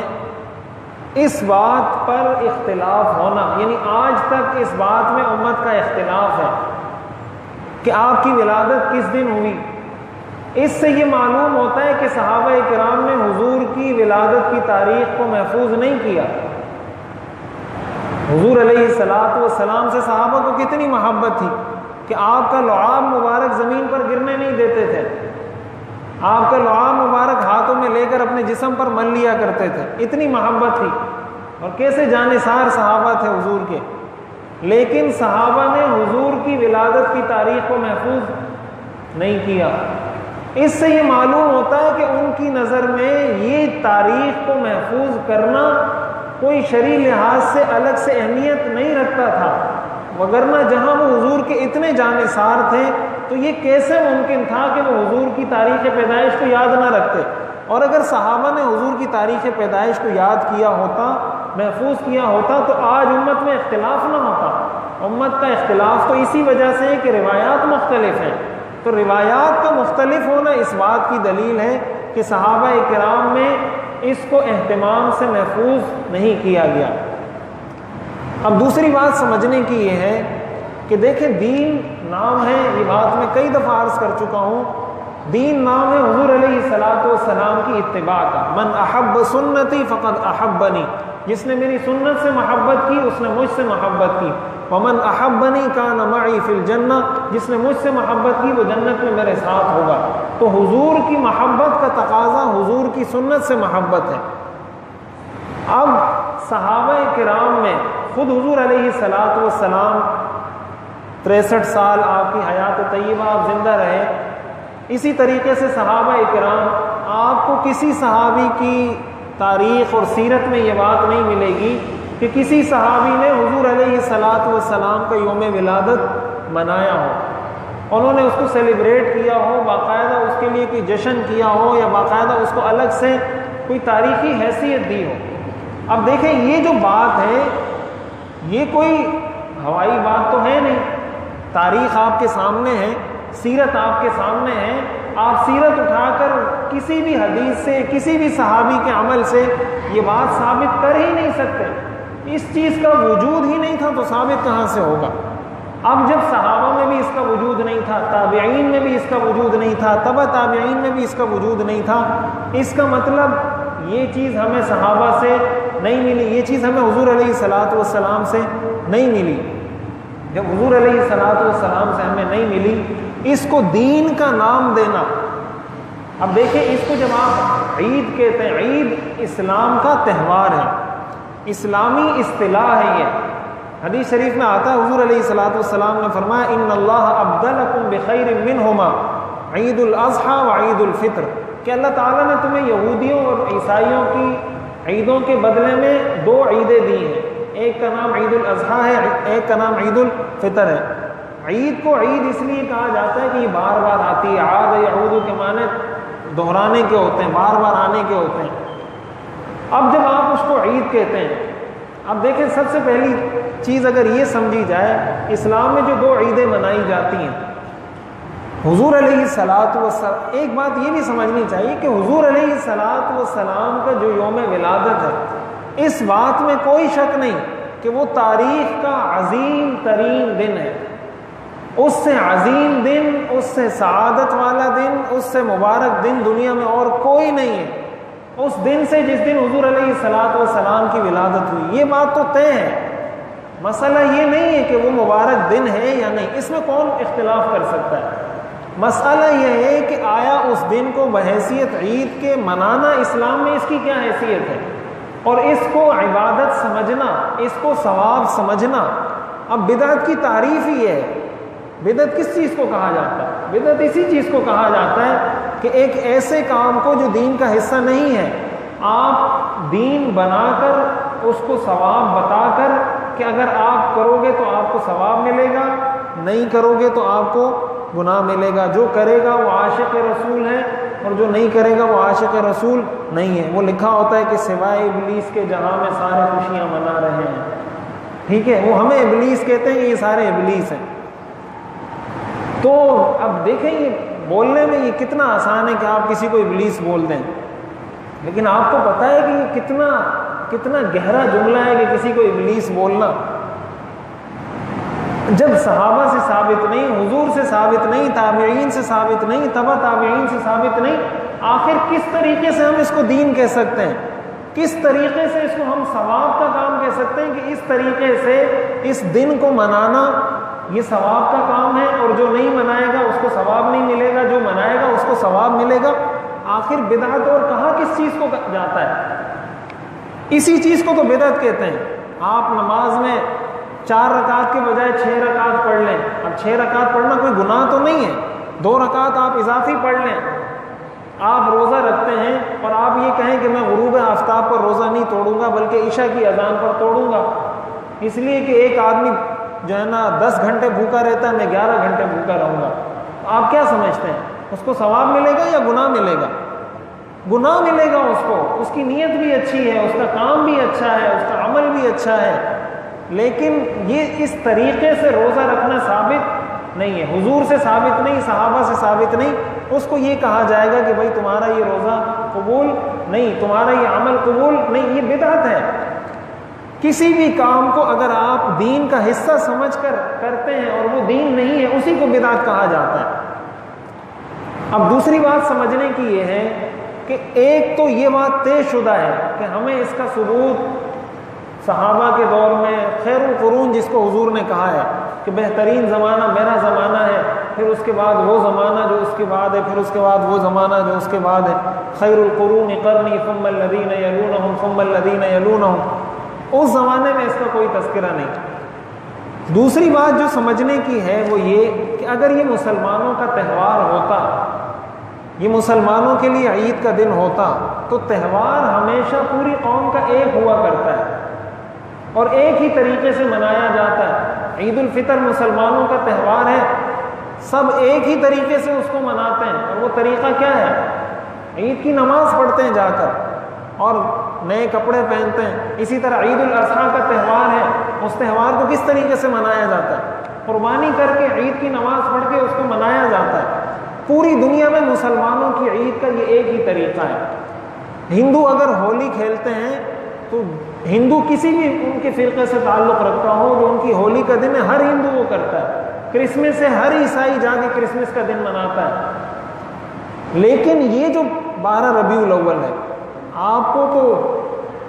اس بات پر اختلاف ہونا، یعنی آج تک اس بات میں امت کا اختلاف ہے کہ آپ کی ولادت کس دن ہوئی، اس سے یہ معلوم ہوتا ہے کہ صحابہ کرام نے حضور کی ولادت کی تاریخ کو محفوظ نہیں کیا۔ حضور علیہ الصلوۃ والسلام سے صحابہ کو کتنی محبت تھی کہ آپ کا لعاب مبارک زمین پر گرنے نہیں دیتے تھے، آپ کا لعاب مبارک ہاتھوں میں لے کر اپنے جسم پر مل لیا کرتے تھے، اتنی محبت تھی، اور کیسے جانثار صحابہ تھے حضور کے۔ لیکن صحابہ نے حضور کی ولادت کی تاریخ کو محفوظ نہیں کیا۔ اس سے یہ معلوم ہوتا ہے کہ ان کی نظر میں یہ تاریخ کو محفوظ کرنا کوئی شرعی لحاظ سے الگ سے اہمیت نہیں رکھتا تھا، وگرنہ جہاں وہ حضور کے اتنے جانثار تھے تو یہ کیسے ممکن تھا کہ وہ حضور کی تاریخ پیدائش کو یاد نہ رکھتے۔ اور اگر صحابہ نے حضور کی تاریخ پیدائش کو یاد کیا ہوتا، محفوظ کیا ہوتا، تو آج امت میں اختلاف نہ ہوتا۔ امت کا اختلاف تو اسی وجہ سے ہے کہ روایات مختلف ہیں، تو روایات کا مختلف ہونا اس بات کی دلیل ہے کہ صحابہ کرام میں اس کو اہتمام سے محفوظ نہیں کیا گیا۔ اب دوسری بات سمجھنے کی یہ ہے کہ دیکھیں دین نام ہے، یہ بات میں کئی دفعہ عرض کر چکا ہوں، دین نام ہے حضور علیہ الصلوۃ والسلام کی اتباع کا۔ من احب سنتی فقد احبنی، جس نے میری سنت سے محبت کی اس نے مجھ سے محبت کی۔ ومن احبنی کان معی فی الجنہ، جس نے مجھ سے محبت کی وہ جنت میں میرے ساتھ ہوگا۔ تو حضور کی محبت کا تقاضا حضور کی سنت سے محبت ہے۔ اب صحابہ کرام میں خود حضور علیہ الصلوۃ والسلام 63 سال آپ کی حیات طیبہ آپ زندہ رہے، اسی طریقے سے صحابہ کرام، آپ کو کسی صحابی کی تاریخ اور سیرت میں یہ بات نہیں ملے گی کہ کسی صحابی نے حضور علیہ الصلوۃ والسلام کا یوم ولادت منایا ہو، انہوں نے اس کو سیلیبریٹ کیا ہو، باقاعدہ اس کے لیے کوئی جشن کیا ہو، یا باقاعدہ اس کو الگ سے کوئی تاریخی حیثیت دی ہو۔ اب دیکھیں یہ جو بات ہے یہ کوئی ہوائی بات تو ہے نہیں، تاریخ آپ کے سامنے ہے، سیرت آپ کے سامنے ہے، آپ سیرت اٹھا کر کسی بھی حدیث سے، کسی بھی صحابی کے عمل سے یہ بات ثابت کر ہی نہیں سکتے۔ اس چیز کا وجود ہی نہیں تھا تو ثابت کہاں سے ہوگا؟ اب جب صحابہ میں بھی اس کا وجود نہیں تھا، تابعین میں بھی اس کا وجود نہیں تھا، تبع تابعین میں بھی اس کا وجود نہیں تھا، اس کا مطلب یہ چیز ہمیں صحابہ سے نہیں ملی، یہ چیز ہمیں حضور علیہ الصلوۃ والسلام سے نہیں ملی۔ جب حضور علیہ الصلوۃ والسلام سے ہمیں نہیں ملی، اس کو دین کا نام دینا، اب دیکھیں اس کو جب آپ عید کہتے ہیں، عید اسلام کا تہوار ہے، اسلامی اصطلاح ہے یہ۔ حدیث شریف میں آتا ہے حضور علیہ الصلوۃ والسلام نے فرمایا ان اللہ ابدلکم بخیر منہما عید الاضحیٰ وعید الفطر، کہ اللہ تعالیٰ نے تمہیں یہودیوں اور عیسائیوں کی عیدوں کے بدلے میں 2 عیدیں دی ہیں، ایک کا نام عید الاضحیٰ ہے، ایک کا نام عید الفطر ہے۔ عید کو عید اس لیے کہا جاتا ہے کہ یہ بار بار آتی ہے، عاد یعود کے معنی دہرانے کے ہوتے ہیں، بار بار آنے کے ہوتے ہیں۔ اب جب آپ اس کو عید کہتے ہیں، اب دیکھیں سب سے پہلی چیز اگر یہ سمجھی جائے، اسلام میں جو 2 عیدیں منائی جاتی ہیں، حضور علیہ الصلوۃ والسلام، ایک بات یہ بھی سمجھنی چاہیے کہ حضور علیہ الصلوۃ والسلام کا جو یوم ولادت ہے، اس بات میں کوئی شک نہیں کہ وہ تاریخ کا عظیم ترین دن ہے، اس سے عظیم دن، اس سے سعادت والا دن، اس سے مبارک دن دنیا میں اور کوئی نہیں ہے۔ اس دن سے جس دن حضور علیہ الصلوۃ والسلام کی ولادت ہوئی، یہ بات تو طے ہے، مسئلہ یہ نہیں ہے کہ وہ مبارک دن ہے یا نہیں، اس میں کون اختلاف کر سکتا ہے۔ مسئلہ یہ ہے کہ آیا اس دن کو بحیثیت عید کے منانا اسلام میں اس کی کیا حیثیت ہے، اور اس کو عبادت سمجھنا، اس کو ثواب سمجھنا۔ اب بدعت کی تعریف ہی ہے، بدعت کس چیز کو کہا جاتا ہے؟ بدعت اسی چیز کو کہا جاتا ہے کہ ایک ایسے کام کو جو دین کا حصہ نہیں ہے، آپ دین بنا کر اس کو ثواب بتا کر کہ اگر آپ کرو گے تو آپ کو ثواب ملے گا، نہیں کرو گے تو آپ کو گناہ ملے گا، جو کرے گا وہ عاشق رسول ہے اور جو نہیں کرے گا وہ عاشق رسول نہیں ہے۔ وہ لکھا ہوتا ہے کہ سوائے ابلیس کے جہاں میں سارے خوشیاں منا رہے ہیں، ٹھیک ہے، وہ ہمیں ابلیس کہتے ہیں، یہ سارے ابلیس ہیں۔ تو اب دیکھیں یہ بولنے میں یہ کتنا آسان ہے کہ آپ کسی کو ابلیس بول دیں، لیکن آپ کو پتہ ہے کہ یہ کتنا کتنا گہرا جملہ ہے کہ کسی کو ابلیس بولنا، جب صحابہ سے ثابت نہیں، حضور سے ثابت نہیں، تابعین سے ثابت نہیں، تبع تابعین سے ثابت نہیں، آخر کس طریقے سے ہم اس کو دین کہہ سکتے ہیں؟ کس طریقے سے اس کو ہم ثواب کا کام کہہ سکتے ہیں کہ اس طریقے سے اس دن کو منانا یہ ثواب کا کام ہے، اور جو نہیں منائے گا اس کو ثواب نہیں ملے گا، جو منائے گا اس کو ثواب ملے گا؟ آخر بدعت اور کہاں کس چیز کو جاتا ہے؟ اسی چیز کو تو بدعت کہتے ہیں۔ آپ نماز میں 4 رکعت کے بجائے 6 رکعت پڑھ لیں، اب 6 رکعت پڑھنا کوئی گناہ تو نہیں ہے، 2 رکعت آپ اضافی پڑھ لیں۔ آپ روزہ رکھتے ہیں اور آپ یہ کہیں کہ میں غروب آفتاب پر روزہ نہیں توڑوں گا بلکہ عشاء کی اذان پر توڑوں گا، اس لیے کہ ایک آدمی جو ہے نا 10 گھنٹے بھوکا رہتا ہے، میں 11 گھنٹے بھوکا رہوں گا، تو آپ کیا سمجھتے ہیں اس کو ثواب ملے گا یا گناہ ملے گا؟ گناہ ملے گا اس کو، اس کی نیت بھی اچھی ہے، اس کا کام بھی اچھا ہے، اس کا عمل بھی اچھا ہے، لیکن یہ اس طریقے سے روزہ رکھنا ثابت نہیں ہے، حضور سے ثابت نہیں، صحابہ سے ثابت نہیں۔ اس کو یہ کہا جائے گا کہ بھائی تمہارا یہ روزہ قبول نہیں، تمہارا یہ عمل قبول نہیں، یہ بدعت ہے۔ کسی بھی کام کو اگر آپ دین کا حصہ سمجھ کر کرتے ہیں اور وہ دین نہیں ہے، اسی کو بدعت کہا جاتا ہے۔ اب دوسری بات سمجھنے کی یہ ہے کہ ایک تو یہ بات طے شدہ ہے کہ ہمیں اس کا ثبوت صحابہ کے دور میں خیر القرون جس کو حضور نے کہا ہے کہ بہترین زمانہ میرا زمانہ ہے، پھر اس کے بعد وہ زمانہ جو اس کے بعد ہے، پھر اس کے بعد وہ زمانہ جو اس کے بعد ہے، خیر القرون قرنی ثم الذین یلونہم ثم الذین یلونہم، اس زمانے میں اس کا کوئی تذکرہ نہیں۔ دوسری بات جو سمجھنے کی ہے وہ یہ کہ اگر یہ مسلمانوں کا تہوار ہوتا، یہ مسلمانوں کے لیے عید کا دن ہوتا، تو تہوار ہمیشہ پوری قوم کا ایک ہوا کرتا ہے اور ایک ہی طریقے سے منایا جاتا ہے۔ عید الفطر مسلمانوں کا تہوار ہے، سب ایک ہی طریقے سے اس کو مناتے ہیں، اور وہ طریقہ کیا ہے؟ عید کی نماز پڑھتے ہیں جا کر اور نئے کپڑے پہنتے ہیں۔ اسی طرح عید الاضحیٰ کا تہوار ہے، اس تہوار کو کس طریقے سے منایا جاتا ہے؟ قربانی کر کے عید کی نماز پڑھ کے اس کو منایا جاتا ہے۔ پوری دنیا میں مسلمانوں کی عید کا یہ ایک ہی طریقہ ہے۔ ہندو اگر ہولی کھیلتے ہیں تو ہندو کسی بھی ان کے فرقے سے تعلق رکھتا ہو، جو ان کی ہولی کا دن ہے، ہر ہندو وہ کرتا ہے۔ کرسمس ہے، ہر عیسائی جا کے کرسمس کا دن مناتا ہے۔ لیکن یہ جو 12 ربیع الاول ہے، آپ کو تو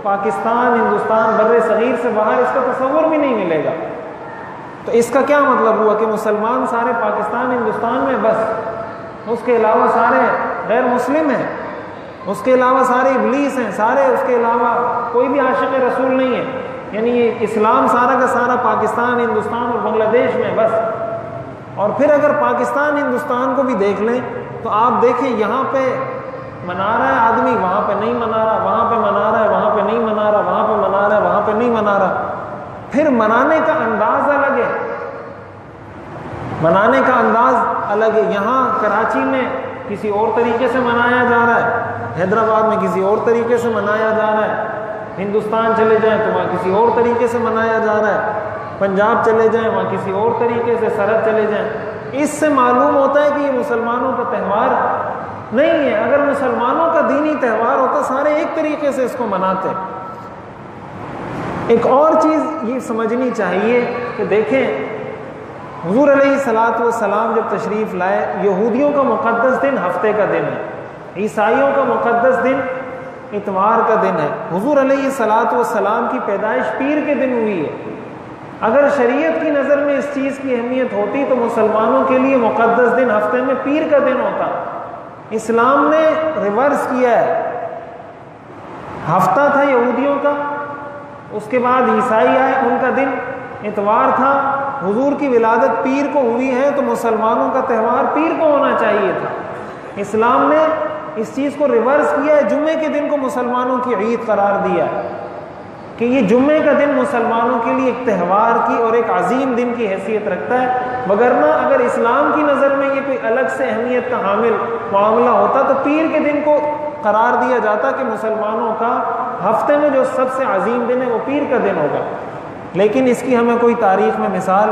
پاکستان، ہندوستان، بر صغیر سے باہر اس کا تصور بھی نہیں ملے گا۔ تو اس کا کیا مطلب ہوا کہ مسلمان سارے پاکستان، ہندوستان میں بس، اس کے علاوہ سارے غیر مسلم ہیں، اس کے علاوہ سارے ابلیس ہیں، سارے اس کے علاوہ کوئی بھی عاشق رسول نہیں ہے، یعنی یہ اسلام سارا کا سارا پاکستان، ہندوستان اور بنگلہ دیش میں بس۔ اور پھر اگر پاکستان، ہندوستان کو بھی دیکھ لیں تو آپ دیکھیں یہاں پہ منا رہا ہے آدمی، وہاں پہ نہیں منا رہا، وہاں پہ منا رہا ہے، وہاں پہ نہیں منا رہا، وہاں پہ منا رہا ہے، وہاں پہ نہیں منا رہا۔ پھر منانے کا انداز الگ ہے، منانے کا انداز الگ ہے۔ یہاں کراچی میں کسی اور طریقے سے منایا جا رہا ہے، حیدرآباد میں کسی اور طریقے سے منایا جا رہا ہے، ہندوستان چلے جائیں تو وہاں کسی اور طریقے سے منایا جا رہا ہے، پنجاب چلے جائیں وہاں کسی اور طریقے سے، سرحد چلے جائیں۔ اس سے معلوم ہوتا ہے کہ یہ مسلمانوں کا تہوار نہیں ہے۔ اگر مسلمانوں کا دینی تہوار ہوتا سارے ایک طریقے سے اس کو مناتے۔ ایک اور چیز یہ سمجھنی چاہیے کہ دیکھیں حضور علیہ الصلوۃ والسلام جب تشریف لائے، یہودیوں کا مقدس دن ہفتے کا دن ہے، عیسائیوں کا مقدس دن اتوار کا دن ہے۔ حضور علیہ الصلوۃ والسلام کی پیدائش پیر کے دن ہوئی ہے۔ اگر شریعت کی نظر میں اس چیز کی اہمیت ہوتی تو مسلمانوں کے لیے مقدس دن ہفتے میں پیر کا دن ہوتا۔ اسلام نے ریورس کیا ہے، ہفتہ تھا یہودیوں کا، اس کے بعد عیسائی آئے، ان کا دن اتوار تھا۔ حضور کی ولادت پیر کو ہوئی ہے تو مسلمانوں کا تہوار پیر کو ہونا چاہیے تھا۔ اسلام نے اس چیز کو ریورس کیا ہے، جمعے کے دن کو مسلمانوں کی عید قرار دیا ہے کہ یہ جمعے کا دن مسلمانوں کے لیے ایک تہوار کی اور ایک عظیم دن کی حیثیت رکھتا ہے۔ وگرنہ اگر اسلام کی نظر میں یہ کوئی الگ سے اہمیت کا حامل معاملہ ہوتا تو پیر کے دن کو قرار دیا جاتا کہ مسلمانوں کا ہفتے میں جو سب سے عظیم دن ہے وہ پیر کا دن ہوگا۔ لیکن اس کی ہمیں کوئی تاریخ میں مثال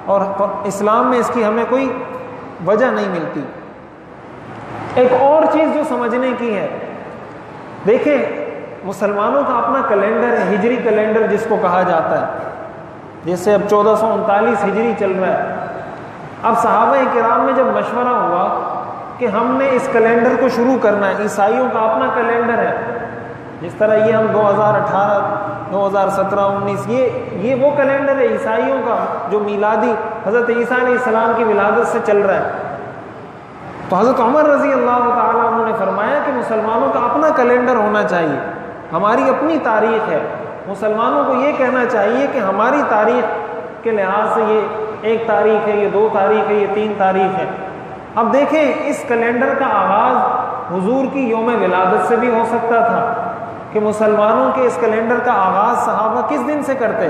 اور اسلام میں اس کی ہمیں کوئی وجہ نہیں ملتی۔ ایک اور چیز جو سمجھنے کی ہے، دیکھیں مسلمانوں کا اپنا کیلنڈر ہے، ہجری کیلنڈر جس کو کہا جاتا ہے، جیسے اب 1439 ہجری چل رہا ہے۔ اب صحابہ کرام میں جب مشورہ ہوا کہ ہم نے اس کیلنڈر کو شروع کرنا ہے، عیسائیوں کا اپنا کیلنڈر ہے، جس طرح یہ ہم 2018 2017 19 یہ وہ کیلنڈر ہے عیسائیوں کا جو میلادی حضرت عیسیٰ علیہ السلام کی ولادت سے چل رہا ہے۔ تو حضرت عمر رضی اللہ تعالیٰ عنہ نے فرمایا کہ مسلمانوں کا اپنا کیلنڈر ہونا چاہیے، ہماری اپنی تاریخ ہے، مسلمانوں کو یہ کہنا چاہیے کہ ہماری تاریخ کے لحاظ سے یہ 1 تاریخ ہے، یہ 2 تاریخ ہے، یہ 3 تاریخ ہے۔ اب دیکھیں اس کیلنڈر کا آغاز حضور کی یوم ولادت سے بھی ہو سکتا تھا کہ مسلمانوں کے اس کیلنڈر کا آغاز صحابہ کس دن سے کرتے؟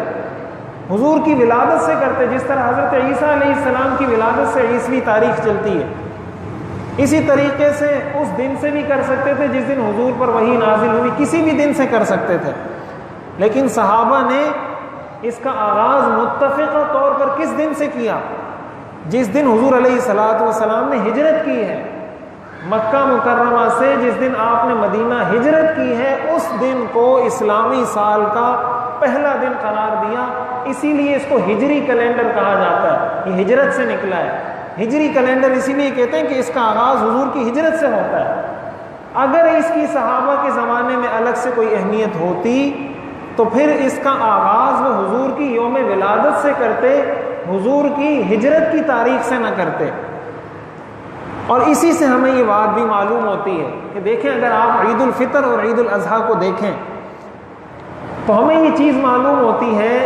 حضور کی ولادت سے کرتے، جس طرح حضرت عیسیٰ علیہ السلام کی ولادت سے عیسوی تاریخ چلتی ہے، اسی طریقے سے اس دن سے بھی کر سکتے تھے جس دن حضور پر وحی نازل ہوئی، کسی بھی دن سے کر سکتے تھے، لیکن صحابہ نے اس کا آغاز متفقہ طور پر کس دن سے کیا؟ جس دن حضور علیہ السلام نے ہجرت کی ہے مکہ مکرمہ سے، جس دن آپ نے مدینہ ہجرت کی ہے، اس دن کو اسلامی سال کا پہلا دن قرار دیا، اسی لیے اس کو ہجری کیلنڈر کہا جاتا ہے، یہ ہجرت سے نکلا ہے۔ ہجری کیلنڈر اسی لیے کہتے ہیں کہ اس کا آغاز حضور کی ہجرت سے ہوتا ہے۔ اگر اس کی صحابہ کے زمانے میں الگ سے کوئی اہمیت ہوتی تو پھر اس کا آغاز وہ حضور کی یوم ولادت سے کرتے، حضور کی ہجرت کی تاریخ سے نہ کرتے۔ اور اسی سے ہمیں یہ بات بھی معلوم ہوتی ہے کہ دیکھیں اگر آپ عید الفطر اور عید الاضحیٰ کو دیکھیں تو ہمیں یہ چیز معلوم ہوتی ہے،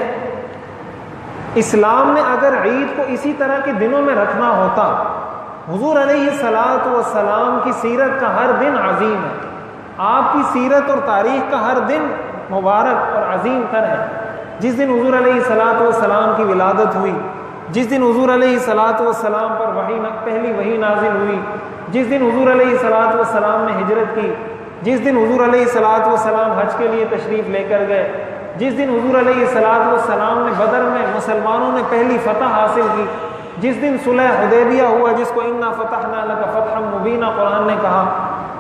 اسلام نے اگر عید کو اسی طرح کے دنوں میں رکھنا ہوتا، حضور علیہ السلام کی سیرت کا ہر دن عظیم ہے، آپ کی سیرت اور تاریخ کا ہر دن مبارک اور عظیم تر ہے۔ جس دن حضور علیہ السلام کی ولادت ہوئی، جس دن حضور علیہ السلام پر پہلی وحی نازل ہوئی، جس دن حضور علیہ السلام نے ہجرت کی، جس دن حضور علیہ السلام حج کے لیے تشریف لے کر گئے، جس دن حضور علیہ السلام نے بدر میں مسلمانوں نے پہلی فتح حاصل کی، جس دن صلح حدیبیہ ہوا جس کو انا فتحنا لک فتحا مبینا قرآن نے کہا،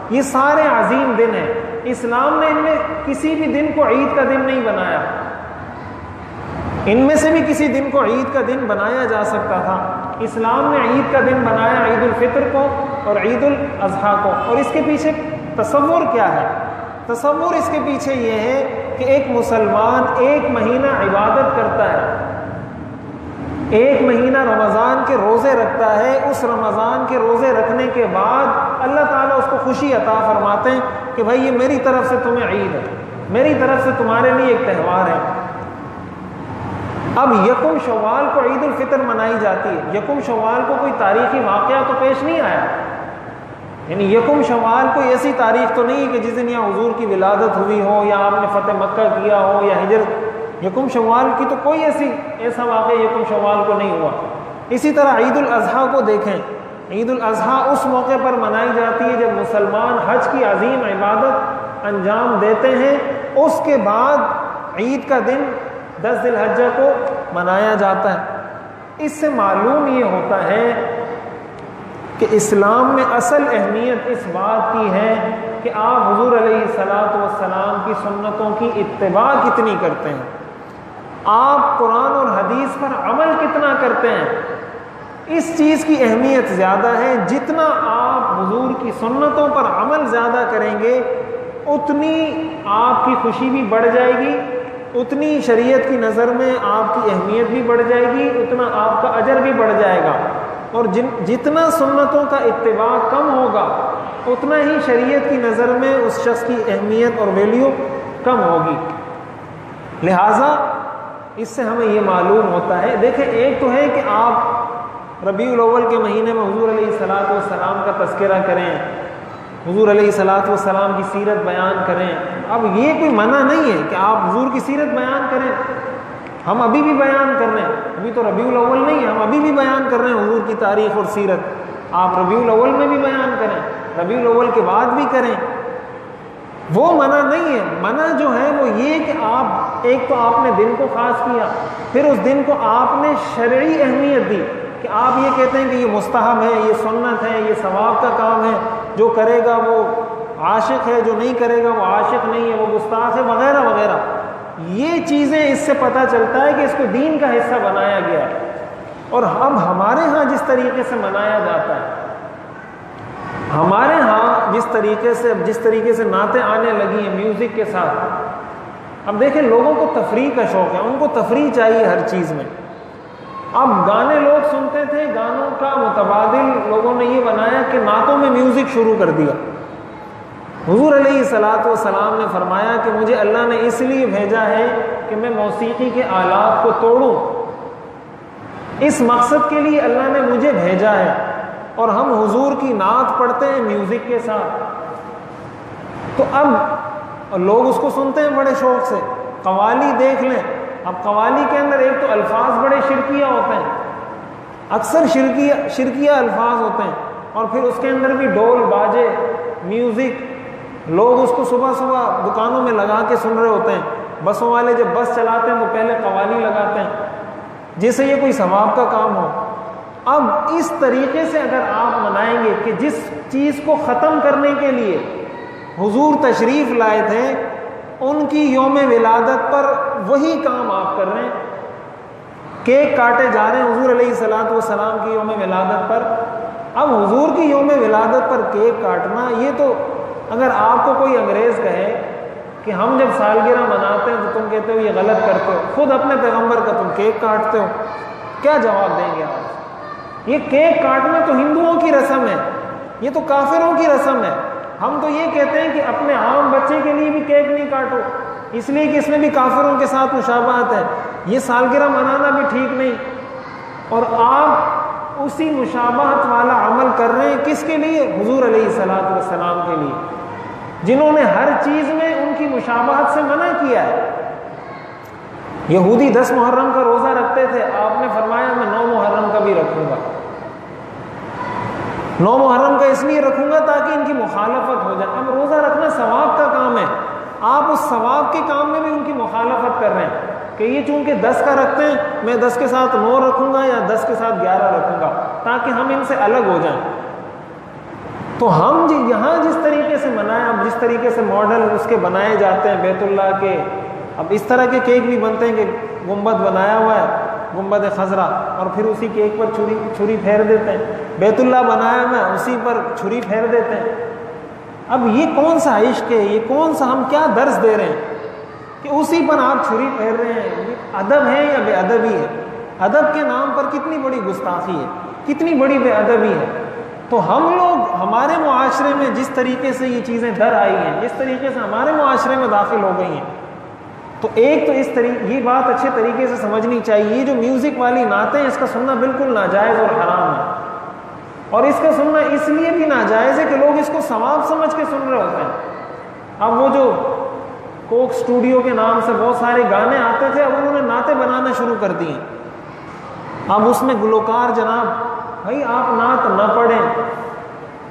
یہ سارے عظیم دن ہیں۔ اسلام نے ان میں کسی بھی دن کو عید کا دن نہیں بنایا، ان میں سے بھی کسی دن کو عید کا دن بنایا جا سکتا تھا، اسلام نے عید کا دن بنایا عید الفطر کو اور عید الاضحیٰ کو۔ اور اس کے پیچھے تصور کیا ہے؟ تصور اس کے پیچھے یہ ہے کہ ایک مسلمان 1 مہینہ عبادت کرتا ہے، 1 مہینہ رمضان کے روزے رکھتا ہے، اس رمضان کے روزے رکھنے کے بعد اللہ تعالیٰ اس کو خوشی عطا فرماتے ہیں کہ بھائی یہ میری طرف سے تمہیں عید ہے، میری طرف سے تمہارے لیے ایک تہوار ہے۔ اب یکم شوال کو عید الفطر منائی جاتی ہے، یکم شوال کو کوئی تاریخی واقعہ تو پیش نہیں آیا، یعنی یکم شوال کوئی ایسی تاریخ تو نہیں کہ جس دن یہاں حضور کی ولادت ہوئی ہو یا آپ نے فتح مکہ کیا ہو یا ہجرت، یکم شوال کی تو کوئی ایسا واقعہ یکم شوال کو نہیں ہوا۔ اسی طرح عید الاضحیٰ کو دیکھیں، عید الاضحیٰ اس موقع پر منائی جاتی ہے جب مسلمان حج کی عظیم عبادت انجام دیتے ہیں، اس کے بعد عید کا دن 10 ذی الحجہ کو منایا جاتا ہے۔ اس سے معلوم یہ ہوتا ہے کہ اسلام میں اصل اہمیت اس بات کی ہے کہ آپ حضور علیہ السلام کی سنتوں کی اتباع کتنی کرتے ہیں، آپ قرآن اور حدیث پر عمل کتنا کرتے ہیں۔ اس چیز کی اہمیت زیادہ ہے، جتنا آپ حضور کی سنتوں پر عمل زیادہ کریں گے اتنی آپ کی خوشی بھی بڑھ جائے گی، اتنی شریعت کی نظر میں آپ کی اہمیت بھی بڑھ جائے گی، اتنا آپ کا اجر بھی بڑھ جائے گا۔ اور جتنا سنتوں کا اتباع کم ہوگا اتنا ہی شریعت کی نظر میں اس شخص کی اہمیت اور ویلیو کم ہوگی۔ لہٰذا اس سے ہمیں یہ معلوم ہوتا ہے، دیکھیں ایک تو ہے کہ آپ ربیع الاول کے مہینے میں حضور علیہ السلام کا تذکرہ کریں، حضور علیہ السلام کی سیرت بیان کریں۔ اب یہ کوئی منع نہیں ہے کہ آپ حضور کی سیرت بیان کریں، ہم ابھی بھی بیان کر رہے ہیں، ابھی تو ربیع الاول نہیں ہے، ہم ابھی بھی بیان کر رہے ہیں حضور کی تاریخ اور سیرت، آپ ربیع الاول میں بھی بیان کریں، ربیع الاول کے بعد بھی کریں، وہ منع نہیں ہے۔ منع جو ہے وہ یہ کہ آپ ایک تو آپ نے دن کو خاص کیا، پھر اس دن کو آپ نے شرعی اہمیت دی کہ آپ یہ کہتے ہیں کہ یہ مستحب ہے، یہ سنت ہے، یہ ثواب کا کام ہے، جو کرے گا وہ عاشق ہے، جو نہیں کرے گا وہ عاشق نہیں ہے، وہ گستاخ ہے، وغیرہ وغیرہ. یہ چیزیں اس سے پتہ چلتا ہے کہ اس کو دین کا حصہ بنایا گیا ہے. اور اب ہمارے ہاں جس طریقے سے منایا جاتا ہے، ہمارے ہاں جس طریقے سے نعتیں آنے لگی ہیں میوزک کے ساتھ. اب دیکھیں لوگوں کو تفریح کا شوق ہے، ان کو تفریح چاہیے ہر چیز میں. اب گانے لوگ سنتے تھے، گانوں کا متبادل لوگوں نے یہ بنایا کہ نعتوں میں میوزک شروع کر دیا. حضور علیہ الصلوۃ والسلام نے فرمایا کہ مجھے اللہ نے اس لیے بھیجا ہے کہ میں موسیقی کے آلات کو توڑوں. اس مقصد کے لیے اللہ نے مجھے بھیجا ہے. اور ہم حضور کی نعت پڑھتے ہیں میوزک کے ساتھ. تو اب لوگ اس کو سنتے ہیں بڑے شوق سے. قوالی دیکھ لیں، اب قوالی کے اندر ایک تو الفاظ بڑے شرکیہ ہوتے ہیں، اکثر شرکیہ الفاظ ہوتے ہیں، اور پھر اس کے اندر بھی ڈول باجے میوزک. لوگ اس کو صبح صبح دکانوں میں لگا کے سن رہے ہوتے ہیں. بسوں والے جب بس چلاتے ہیں تو پہلے قوالی لگاتے ہیں جیسے یہ کوئی ثواب کا کام ہو. اب اس طریقے سے اگر آپ منائیں گے کہ جس چیز کو ختم کرنے کے لیے حضور تشریف لائے تھے ان کی یوم ولادت پر وہی کام آپ کر رہے ہیں. کیک کاٹے جا رہے ہیں حضور علیہ الصلوۃ والسلام کی یوم ولادت پر. اب حضور کی یوم ولادت پر کیک کاٹنا، یہ تو اگر آپ کو کوئی انگریز کہے کہ ہم جب سالگرہ مناتے ہیں تو تم کہتے ہو یہ غلط کرتے ہو، خود اپنے پیغمبر کا تم کیک کاٹتے ہو، کیا جواب دیں گے آپ؟ یہ کیک کاٹنا تو ہندوؤں کی رسم ہے، یہ تو کافروں کی رسم ہے. ہم تو یہ کہتے ہیں کہ اپنے عام بچے کے لیے بھی کیک نہیں کاٹو، اس لیے کہ اس میں بھی کافروں کے ساتھ مشابہت ہے. یہ سالگرہ منانا بھی ٹھیک نہیں. اور آپ اسی مشابہت والا عمل کر رہے ہیں کس کے لیے؟ حضور علیہ الصلوۃ والسلام کے لیے، جنہوں نے ہر چیز میں ان کی مشابہت سے منع کیا ہے. یہودی 10 محرم کا روزہ رکھتے تھے، آپ نے فرمایا میں 9 محرم کا بھی رکھوں گا. 9 محرم کا اس لیے رکھوں گا تاکہ ان کی مخالفت ہو جائے. اب روزہ رکھنا ثواب کا کام ہے، آپ اس ثواب کے کام میں بھی ان کی مخالفت کر رہے ہیں کہ یہ چونکہ 10 کا رکھتے ہیں میں 10 کے ساتھ 9 رکھوں گا یا 10 کے ساتھ 11 رکھوں گا تاکہ ہم ان سے الگ ہو جائیں. تو ہم یہاں جس طریقے سے منائیں، اب جس طریقے سے ماڈل اس کے بنائے جاتے ہیں بیت اللہ کے، اب اس طرح کے کیک بھی بنتے ہیں کہ گنبد بنایا ہوا ہے، گنبد خضرا، اور پھر اسی کیک پر چھری پھیر دیتے ہیں. بیت اللہ بنایا ہوا ہے، اسی پر چھری پھیر دیتے ہیں. اب یہ کون سا عشق ہے؟ یہ کون سا ہم کیا درس دے رہے ہیں کہ اسی پر آپ چھری پھیر رہے ہیں؟ یہ ادب ہے یا بے ادبی ہے؟ ادب کے نام پر کتنی بڑی گستاخی ہے، کتنی بڑی بے ادبی ہے. تو ہم لوگ ہمارے معاشرے میں جس طریقے سے یہ چیزیں در آئی ہیں، جس طریقے سے ہمارے معاشرے میں داخل ہو گئی ہیں، تو ایک تو اس طریقے یہ بات اچھے طریقے سے سمجھنی چاہیے. یہ جو میوزک والی نعتیں ہیں اس کا سننا بالکل ناجائز اور حرام ہے. اور اس کا سننا اس لیے بھی ناجائز ہے کہ لوگ اس کو ثواب سمجھ کے سن رہے ہوتے ہیں. اب وہ جو کوک اسٹوڈیو کے نام سے بہت سارے گانے آتے تھے، اب انہوں نے نعتیں بنانا شروع کر دی ہیں. اب اس میں گلوکار جناب، بھائی آپ نعت نہ پڑھیں،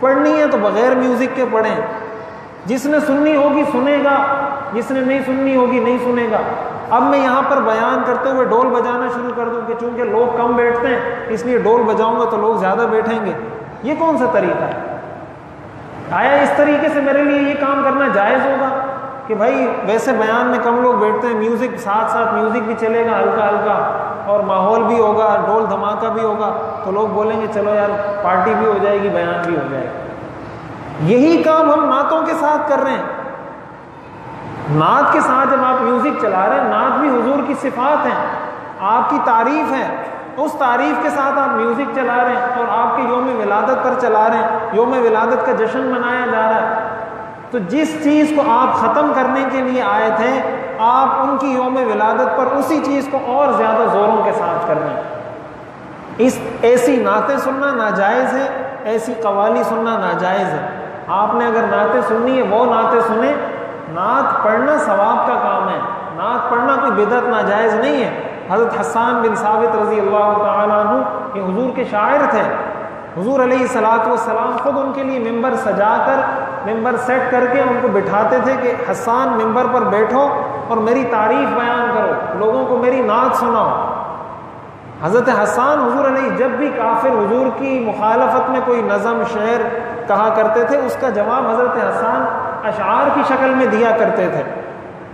پڑھنی ہے تو بغیر میوزک کے پڑھیں. جس نے سننی ہوگی سنے گا، جس نے نہیں سننی ہوگی نہیں سنے گا. اب میں یہاں پر بیان کرتے ہوئے ڈول بجانا شروع کر دوں کہ چونکہ لوگ کم بیٹھتے ہیں اس لیے ڈول بجاؤں گا تو لوگ زیادہ بیٹھیں گے، یہ کون سا طریقہ ہے؟ آیا اس طریقے سے میرے لیے یہ کام کرنا جائز ہوگا کہ بھائی ویسے بیان میں کم لوگ بیٹھتے ہیں، میوزک ساتھ ساتھ میوزک بھی چلے گا ہلکا ہلکا اور ماحول بھی ہوگا، ڈول دھماکہ بھی ہوگا، تو لوگ بولیں گے چلو یار پارٹی بھی ہو جائے گی، بیان بھی ہو جائے گا. یہی کام ہم نعتوں کے ساتھ کر رہے ہیں. نعت کے ساتھ جب آپ میوزک چلا رہے ہیں، نعت بھی حضور کی صفات ہیں، آپ کی تعریف ہے، اس تعریف کے ساتھ آپ میوزک چلا رہے ہیں اور آپ کے یوم ولادت پر چلا رہے ہیں، یوم ولادت کا جشن منایا جا رہا ہے. تو جس چیز کو آپ ختم کرنے کے لیے آئے تھے، آپ ان کی یوم ولادت پر اسی چیز کو اور زیادہ زوروں کے ساتھ کر رہے ہیں. ایسی نعتیں سننا ناجائز ہے، ایسی قوالی سننا ناجائز ہے. آپ نے اگر نعتیں سننی ہے وہ نعتیں سنیں. نعت پڑھنا ثواب کا کام ہے، نعت پڑھنا کوئی بدعت ناجائز نہیں ہے. حضرت حسان بن ثابت رضی اللہ تعالیٰ عنہ یہ حضور کے شاعر تھے. حضور علیہ الصلوۃ والسلام خود ان کے لیے ممبر سجا کر، ممبر سیٹ کر کے ان کو بٹھاتے تھے کہ حسان ممبر پر بیٹھو اور میری تعریف بیان کرو، لوگوں کو میری نعت سناؤ. حضرت حسان حضور علیہ جب بھی کافر حضور کی مخالفت میں کوئی نظم شعر کہا کرتے تھے، اس کا جواب حضرت حسان اشعار کی شکل میں دیا کرتے تھے۔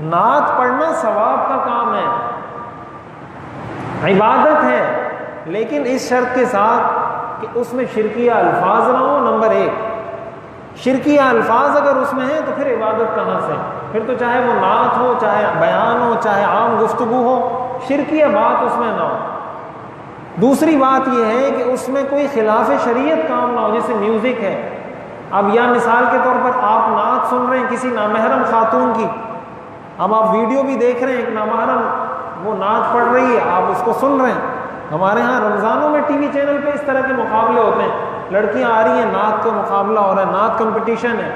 نعت پڑھنا ثواب کا کام ہے، عبادت ہے، لیکن اس شرط کے ساتھ کہ اس میں شرکیہ الفاظ نہ ہو۔ نمبر 1، شرکیہ الفاظ اگر اس میں ہیں تو پھر عبادت کہاں سے؟ پھر تو چاہے وہ نعت ہو، چاہے بیان ہو، چاہے عام گفتگو ہو، شرکیہ بات اس میں نہ ہو۔ دوسری بات یہ ہے کہ اس میں کوئی خلاف شریعت کام نہ ہو، جیسے میوزک ہے۔ اب یا مثال کے طور پر آپ نعت سن رہے ہیں کسی نامحرم خاتون کی، اب آپ ویڈیو بھی دیکھ رہے ہیں، ایک نامحرم وہ نعت پڑھ رہی ہے، آپ اس کو سن رہے ہیں۔ ہمارے ہاں رمضانوں میں ٹی وی چینل پہ اس طرح کے مقابلے ہوتے ہیں، لڑکیاں آ رہی ہیں، نعت کا مقابلہ ہو رہا ہے، نعت کمپٹیشن ہے۔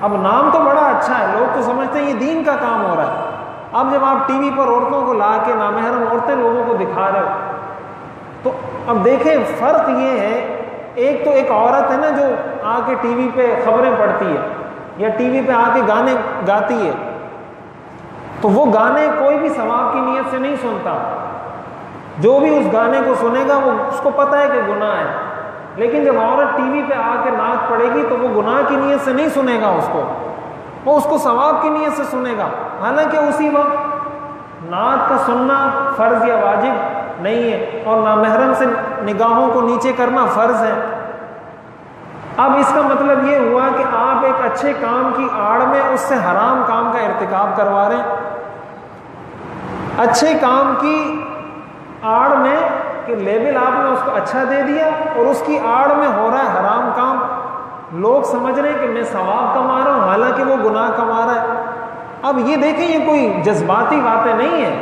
اب نام تو بڑا اچھا ہے، لوگ تو سمجھتے ہیں یہ دین کا کام ہو رہا ہے۔ اب جب آپ ٹی وی پر عورتوں کو لا کے نامحرم عورتیں لوگوں کو دکھا رہے ہو، تو اب دیکھیں فرق یہ ہے، ایک تو ایک عورت ہے نا جو آ کے ٹی وی پہ خبریں پڑھتی ہے یا ٹی وی پہ آ کے گانے گاتی ہے، تو وہ گانے کوئی بھی ثواب کی نیت سے نہیں سنتا۔ جو بھی اس گانے کو سنے گا وہ اس کو پتہ ہے کہ گناہ ہے، لیکن جب عورت ٹی وی پہ آ کے نعت پڑھے گی تو وہ گناہ کی نیت سے نہیں سنے گا اس کو، وہ اس کو ثواب کی نیت سے سنے گا۔ حالانکہ اسی وقت نعت کا سننا فرض یا واجب نہیں ہے، اور نامحرم سے نگاہوں کو نیچے کرنا فرض ہے۔ اب اس کا مطلب یہ ہوا کہ آپ ایک اچھے کام کی آڑ میں اس سے حرام کام کا ارتکاب کروا رہے ہیں۔ اچھے کام کی آڑ میں کہ لیبل آپ نے اس کو اچھا دے دیا، اور اس کی آڑ میں ہو رہا ہے حرام کام۔ لوگ سمجھ رہے ہیں کہ میں ثواب کما رہا ہوں، حالانکہ وہ گناہ کما رہا ہے۔ اب یہ دیکھیں، یہ کوئی جذباتی باتیں نہیں ہیں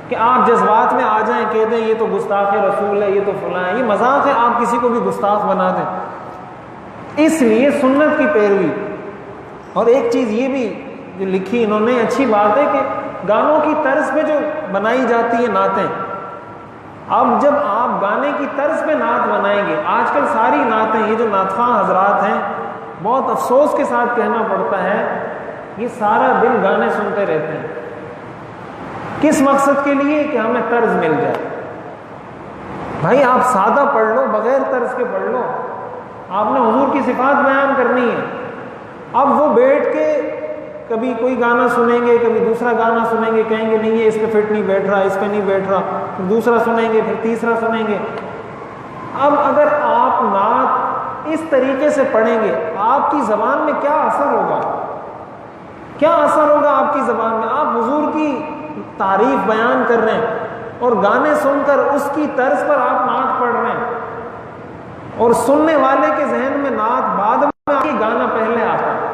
کہ آپ جذبات میں آ جائیں، کہہ دیں یہ تو گستاخ رسول ہے، یہ تو فلاں ہے۔ یہ مذاق ہے، آپ کسی کو بھی گستاخ بنا دیں۔ اس لیے سنت کی پیروی۔ اور ایک چیز یہ بھی جو لکھی انہوں نے، اچھی بات ہے کہ گانوں کی طرز پہ جو بنائی جاتی ہیں نعتیں، اب جب آپ گانے کی طرز پہ نعت بنائیں گے، آج کل ساری نعتیں، یہ جو نعت خواں حضرات ہیں، بہت افسوس کے ساتھ کہنا پڑتا ہے، یہ سارا دن گانے سنتے رہتے ہیں۔ کس مقصد کے لیے؟ کہ ہمیں طرز مل جائے۔ بھائی آپ سادہ پڑھ لو، بغیر طرز کے پڑھ لو، آپ نے حضور کی صفات بیان کرنی ہے۔ اب وہ بیٹھ کے کبھی کوئی گانا سنیں گے، کبھی دوسرا گانا سنیں گے، کہیں گے نہیں یہ اس پہ فٹ نہیں بیٹھ رہا، اس پہ نہیں بیٹھ رہا، پھر دوسرا سنیں گے، پھر تیسرا سنیں گے۔ اب اگر آپ نعت اس طریقے سے پڑھیں گے، آپ کی زبان میں کیا اثر ہوگا؟ کیا اثر ہوگا آپ کی زبان میں؟ آپ حضور کی تعریف بیان کر رہے ہیں اور گانے سن کر اس کی طرز پر آپ نعت پڑھ رہے ہیں، اور سننے والے کے ذہن میں نعت بعد میں آتی، گانا پہلے آتا ہے۔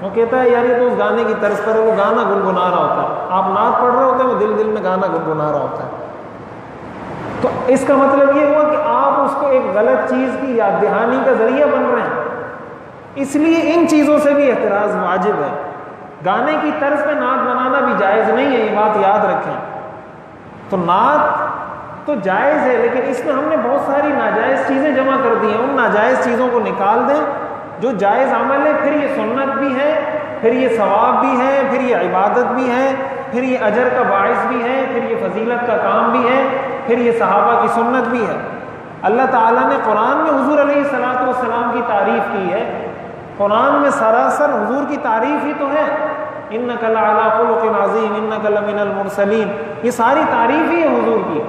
وہ کہتا ہے یار یہ تو اس گانے کی طرز پر ہے، وہ گانا گنگنا رہا ہوتا ہے، آپ نعت پڑھ رہے ہوتے ہیں، وہ دل میں گانا گنگنا رہا ہوتا ہے۔ تو اس کا مطلب یہ ہوا کہ آپ اس کو ایک غلط چیز کی یاد دہانی کا ذریعہ بن رہے ہیں۔ اس لیے ان چیزوں سے بھی احتراز واجب ہے۔ گانے کی طرز پہ نعت بنانا بھی جائز نہیں ہے، یہ بات یاد رکھیں۔ تو نعت تو جائز ہے، لیکن اس میں ہم نے بہت ساری ناجائز چیزیں جمع کر دی ہیں، ان ناجائز چیزوں کو نکال دیں۔ جو جائز عمل ہے، پھر یہ سنت بھی ہے، پھر یہ ثواب بھی ہے، پھر یہ عبادت بھی ہے، پھر یہ اجر کا باعث بھی ہے، پھر یہ فضیلت کا کام بھی ہے، پھر یہ صحابہ کی سنت بھی ہے۔ اللہ تعالیٰ نے قرآن میں حضور علیہ الصلوۃ والسلام کی تعریف کی ہے، قرآن میں سراسر حضور کی تعریف ہی تو ہے۔ انک لعلی خلق عظیم انک لمن المرسلین، یہ ساری تعریف ہی ہے حضور کی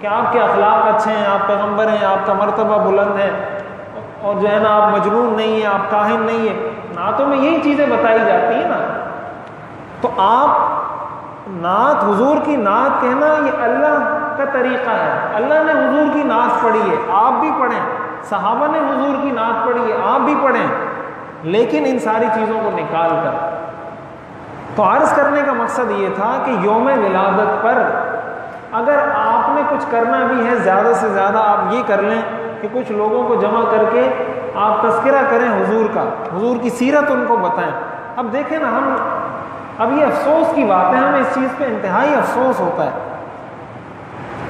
کہ آپ کے اخلاق اچھے ہیں، آپ پیغمبر ہیں، آپ کا مرتبہ بلند ہے، اور جو ہے نا آپ مجنون نہیں ہیں، آپ کاہن نہیں ہیں۔ نعتوں میں یہی چیزیں بتائی جاتی ہیں نا۔ تو آپ نعت، حضور کی نعت کہنا یہ اللہ کا طریقہ ہے۔ اللہ نے حضور کی نعت پڑھی ہے، آپ بھی پڑھیں، صحابہ نے حضور کی نعت پڑھی ہے، آپ بھی پڑھیں، لیکن ان ساری چیزوں کو نکال کر۔ تو عرض کرنے کا مقصد یہ تھا کہ یوم ولادت پر اگر آپ نے کچھ کرنا بھی ہے، زیادہ سے زیادہ آپ یہ کر لیں کہ کچھ لوگوں کو جمع کر کے آپ تذکرہ کریں حضور کا، حضور کی سیرت ان کو بتائیں۔ اب دیکھیں نا، ہم اب یہ افسوس کی بات ہے، ہمیں اس چیز پہ انتہائی افسوس ہوتا ہے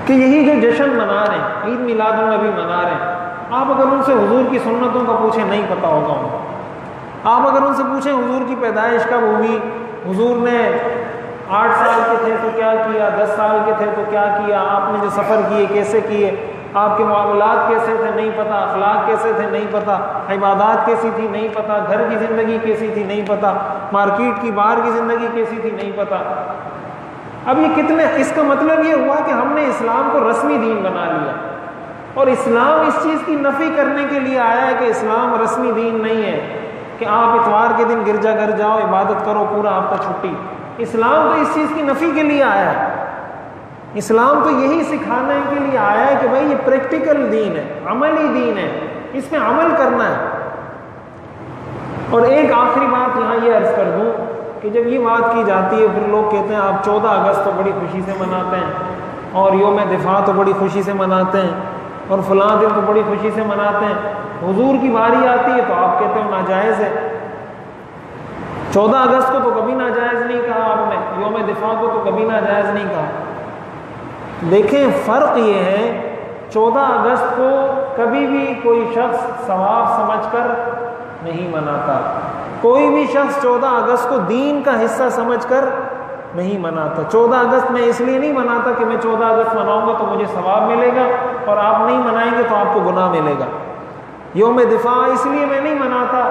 کہ یہی جو جشن منا رہے ہیں، عید میلاد النبی منا رہے ہیں، آپ اگر ان سے حضور کی سنتوں کا پوچھیں نہیں پتہ ہوگا ان کو۔ آپ اگر ان سے پوچھیں حضور کی پیدائش کب ہوئی، حضور نے 8 سال کے تھے تو کیا کیا، 10 سال کے تھے تو کیا کیا، آپ نے جو سفر کیے کیسے کیے، آپ کے معاملات کیسے تھے نہیں پتہ، اخلاق کیسے تھے نہیں پتہ، عبادات کیسی تھی نہیں پتہ، گھر کی زندگی کیسی تھی نہیں پتہ، مارکیٹ کی باہر کی زندگی کیسی تھی نہیں پتہ۔ اب یہ کتنے، اس کا مطلب یہ ہوا کہ ہم نے اسلام کو رسمی دین بنا لیا، اور اسلام اس چیز کی نفی کرنے کے لیے آیا ہے کہ اسلام رسمی دین نہیں ہے کہ آپ اتوار کے دن گرجا گھر جاؤ، عبادت کرو، پورا ہفتہ چھٹی۔ اسلام تو اس چیز کی نفی کے لیے آیا ہے۔ اسلام تو یہی سکھانے کے لیے آیا ہے کہ بھائی یہ پریکٹیکل دین ہے، عملی دین ہے، اس میں عمل کرنا ہے۔ اور ایک آخری بات یہاں یہ عرض کر دوں کہ جب یہ بات کی جاتی ہے پھر لوگ کہتے ہیں آپ 14 اگست تو بڑی خوشی سے مناتے ہیں، اور یوم دفاع تو بڑی خوشی سے مناتے ہیں، اور فلاں دن تو بڑی خوشی سے مناتے ہیں، حضور کی باری آتی ہے تو آپ کہتے ہو ناجائز ہے۔ 14 اگست کو تو کبھی ناجائز نہیں کہا آپ نے، یوم دفاع کو تو کبھی ناجائز نہیں کہا۔ دیکھیں فرق یہ ہے، 14 اگست کو کبھی بھی کوئی شخص ثواب سمجھ کر نہیں مناتا، کوئی بھی شخص 14 اگست کو دین کا حصہ سمجھ کر نہیں مناتا۔ 14 اگست میں اس لیے نہیں مناتا کہ میں 14 اگست مناؤں گا تو مجھے ثواب ملے گا، اور آپ نہیں منائیں گے تو آپ کو گناہ ملے گا۔ یوم دفاع اس لیے میں نہیں مناتا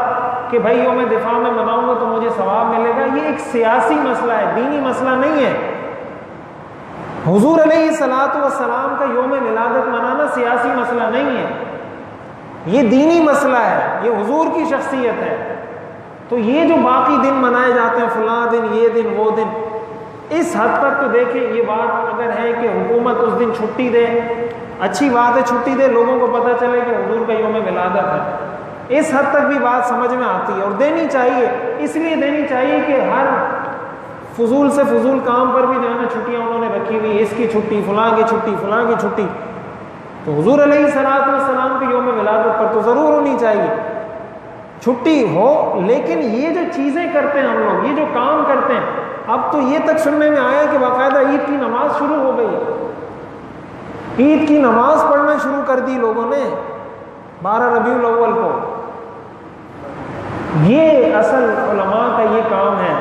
کہ بھائی یوم دفاع میں مناؤں گا تو مجھے ثواب ملے گا، یہ ایک سیاسی مسئلہ ہے، دینی مسئلہ نہیں ہے۔ حضور علیہ الصلوۃ والسلام کا یوم ولادت منانا سیاسی مسئلہ نہیں ہے، یہ دینی مسئلہ ہے، یہ حضور کی شخصیت ہے۔ تو یہ جو باقی دن منائے جاتے ہیں، فلاں دن، یہ دن، وہ دن، اس حد تک تو دیکھیں یہ بات اگر ہے کہ حکومت اس دن چھٹی دے، اچھی بات ہے، چھٹی دے، لوگوں کو پتہ چلے کہ حضور کا یوم ولادت ہے، اس حد تک بھی بات سمجھ میں آتی ہے، اور دینی چاہیے۔ اس لیے دینی چاہیے کہ ہر فضول سے فضول کام پر بھی جو ہے نا چھٹیاں انہوں نے رکھی ہوئی، اس کی چھٹی، فلاں کی چھٹی، فلاں کی چھٹی، تو حضور علیہ الصلوۃ والسلام کے یوم ولادت پر تو ضرور ہونی چاہیے چھٹی ہو۔ لیکن یہ جو چیزیں کرتے ہیں ہم لوگ، یہ جو کام کرتے ہیں، اب تو یہ تک سننے میں آیا کہ باقاعدہ عید کی نماز شروع ہو گئی، عید کی نماز پڑھنا شروع کر دی لوگوں نے 12 ربیع الاول کو۔ یہ اصل علماء کا یہ کام ہے،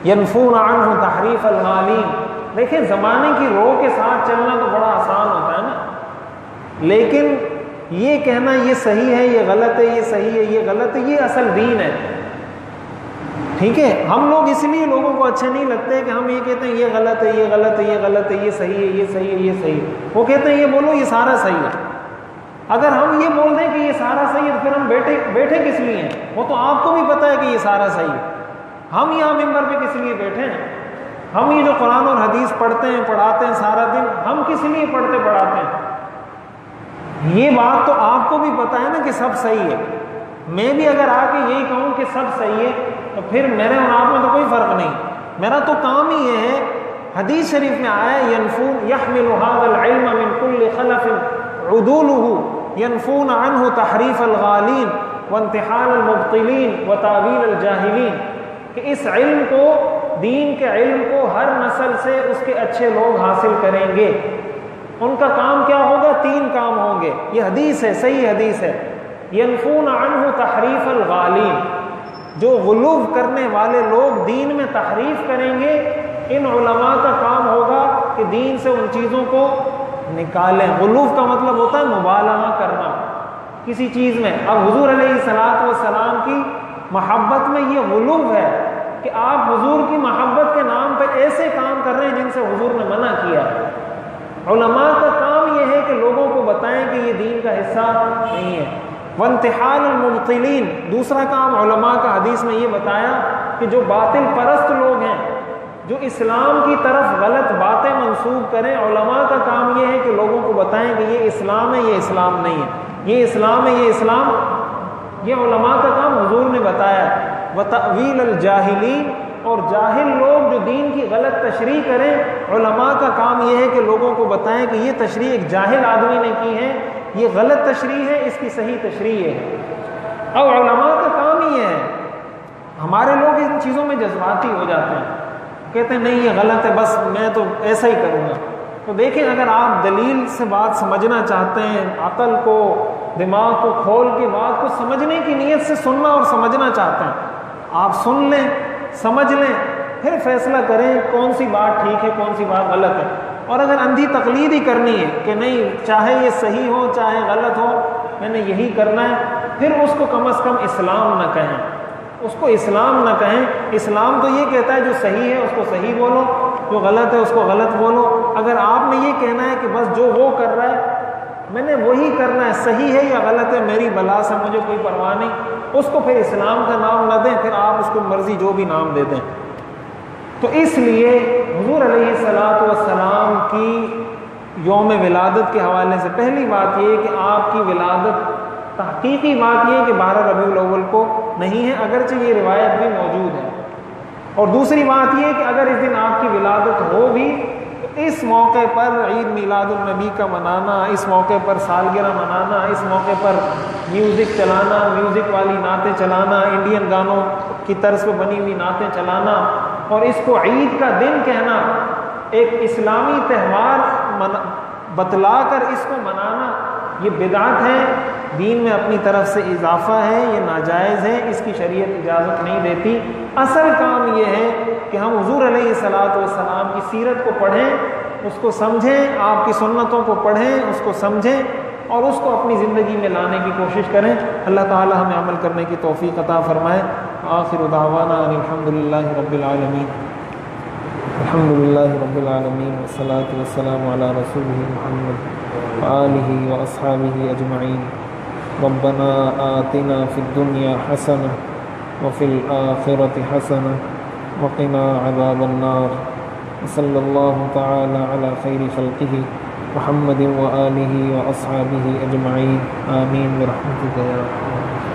ینفون عنہ تحریف الغالین۔ دیکھیں زمانے کی رو کے ساتھ چلنا تو بڑا آسان ہوتا ہے نا، لیکن یہ کہنا یہ صحیح ہے، یہ غلط ہے، یہ صحیح ہے، یہ غلط ہے، یہ اصل دین ہے۔ ٹھیک ہے، ہم لوگ اس لیے لوگوں کو اچھے نہیں لگتے کہ ہم یہ کہتے ہیں یہ غلط ہے، یہ غلط ہے، یہ غلط ہے، یہ صحیح ہے، یہ صحیح ہے، یہ صحیح ہے۔ وہ کہتے ہیں یہ بولو یہ سارا صحیح ہے۔ اگر ہم یہ بول دیں کہ یہ سارا صحیح ہے تو پھر ہم بیٹھے کس لیے ہیں؟ وہ تو آپ کو بھی پتہ ہے کہ یہ سارا صحیح ہے، ہم یہاں ممبر پہ کس لیے بیٹھے ہیں؟ ہم یہ جو قرآن اور حدیث پڑھتے ہیں پڑھاتے ہیں سارا دن، ہم کس لیے پڑھتے پڑھاتے ہیں؟ یہ بات تو آپ کو بھی پتہ ہے نا کہ سب صحیح ہے۔ میں بھی اگر آ کے یہی کہوں کہ سب صحیح ہے تو پھر میرے اور آپ میں تو کوئی فرق نہیں، میرا تو کام ہی یہ ہے۔ حدیث شریف میں آیا ہے ینفون یحمل هذا العلم من كل خلف عدوله ینفون عنه تحریف الغالین وانتحال المبطلین وتاویل الجاہلین، کہ اس علم کو، دین کے علم کو ہر نسل سے اس کے اچھے لوگ حاصل کریں گے۔ ان کا کام کیا ہوگا؟ 3 کام ہوں گے، یہ حدیث ہے، صحیح حدیث ہے۔ ینفون عنہ تحریف الغالین، جو غلو کرنے والے لوگ دین میں تحریف کریں گے، ان علماء کا کام ہوگا کہ دین سے ان چیزوں کو نکالیں۔ غلو کا مطلب ہوتا ہے مبالغہ کرنا کسی چیز میں۔ اب حضور علیہ الصلوۃ والسلام کی محبت میں یہ غلو ہے کہ آپ حضور کی محبت کے نام پہ ایسے کام کر رہے ہیں جن سے حضور نے منع کیا ہے۔ علماء کا کام یہ ہے کہ لوگوں کو بتائیں کہ یہ دین کا حصہ نہیں ہے۔ وانتحال المبطلین، دوسرا کام علماء کا حدیث میں یہ بتایا کہ جو باطل پرست لوگ ہیں، جو اسلام کی طرف غلط باتیں منسوب کریں، علماء کا کام یہ ہے کہ لوگوں کو بتائیں کہ یہ اسلام ہے، یہ اسلام نہیں ہے، یہ اسلام ہے، یہ اسلام، یہ علماء کا کام حضور نے بتایا۔ وتأویل الجاہلین، اور جاہل لوگ جو دین کی غلط تشریح کریں، علماء کا کام یہ ہے کہ لوگوں کو بتائیں کہ یہ تشریح ایک جاہل آدمی نے کی ہے، یہ غلط تشریح ہے، اس کی صحیح تشریح ہے۔ اب علماء کا کام ہی ہے۔ ہمارے لوگ ان چیزوں میں جذباتی ہو جاتے ہیں، کہتے ہیں نہیں یہ غلط ہے، بس میں تو ایسا ہی کروں گا۔ تو دیکھیں اگر آپ دلیل سے بات سمجھنا چاہتے ہیں، عقل کو، دماغ کو کھول کے بات کو سمجھنے کی نیت سے سننا اور سمجھنا چاہتے ہیں، آپ سن لیں، سمجھ لیں، پھر فیصلہ کریں کون سی بات ٹھیک ہے، کون سی بات غلط ہے۔ اور اگر اندھی تقلید ہی کرنی ہے کہ نہیں چاہے یہ صحیح ہو چاہے غلط ہو میں نے یہی کرنا ہے، پھر اس کو کم از کم اسلام نہ کہیں، اس کو اسلام نہ کہیں۔ اسلام تو یہ کہتا ہے جو صحیح ہے اس کو صحیح بولو، جو غلط ہے اس کو غلط بولو۔ اگر آپ نے یہ کہنا ہے کہ بس جو وہ کر رہا ہے میں نے وہی کرنا ہے، صحیح ہے یا غلط ہے میری بلا سے مجھے کوئی پرواہ نہیں، اس کو پھر اسلام کا نام نہ دیں، پھر آپ اس کو مرضی جو بھی نام دے دیں۔ تو اس لیے حضور علیہ الصلوۃ والسلام کی یوم ولادت کے حوالے سے پہلی بات یہ ہے کہ آپ کی ولادت تحقیقی بات یہ ہے کہ 12 ربیع الاول کو نہیں ہے، اگرچہ یہ روایت بھی موجود ہے۔ اور دوسری بات یہ ہے کہ اگر اس دن آپ کی ولادت ہو بھی تو اس موقع پر عید میلاد النبی کا منانا، اس موقع پر سالگرہ منانا، اس موقع پر میوزک چلانا، میوزک والی نعتیں چلانا، انڈین گانوں کی طرز پہ بنی ہوئی نعتیں چلانا اور اس کو عید کا دن کہنا، ایک اسلامی تہوار بتلا کر اس کو منانا، یہ بدعت ہے، دین میں اپنی طرف سے اضافہ ہے، یہ ناجائز ہے، اس کی شریعت اجازت نہیں دیتی۔ اصل کام یہ ہے کہ ہم حضور علیہ الصلوۃ والسلام کی سیرت کو پڑھیں، اس کو سمجھیں، آپ کی سنتوں کو پڑھیں، اس کو سمجھیں اور اس کو اپنی زندگی میں لانے کی کوشش کریں۔ اللہ تعالی ہمیں عمل کرنے کی توفیق عطا فرمائے۔ آخر دعوانا ان الحمدللہ رب العالمین، الحمدللہ رب العالمین والصلاة والسلام علی رسولہ محمد وآلہ واصحابہ اجمعین۔ ربنا آتنا فی الدنیا حسنہ وفی الآخرۃ حسنہ وقنا عذاب النار۔ وصلی اللہ تعالی علی خیر خلقہ محمد وآلہ واصحابہ اجمعین، آمین برحمتک یا ارحم الراحمین۔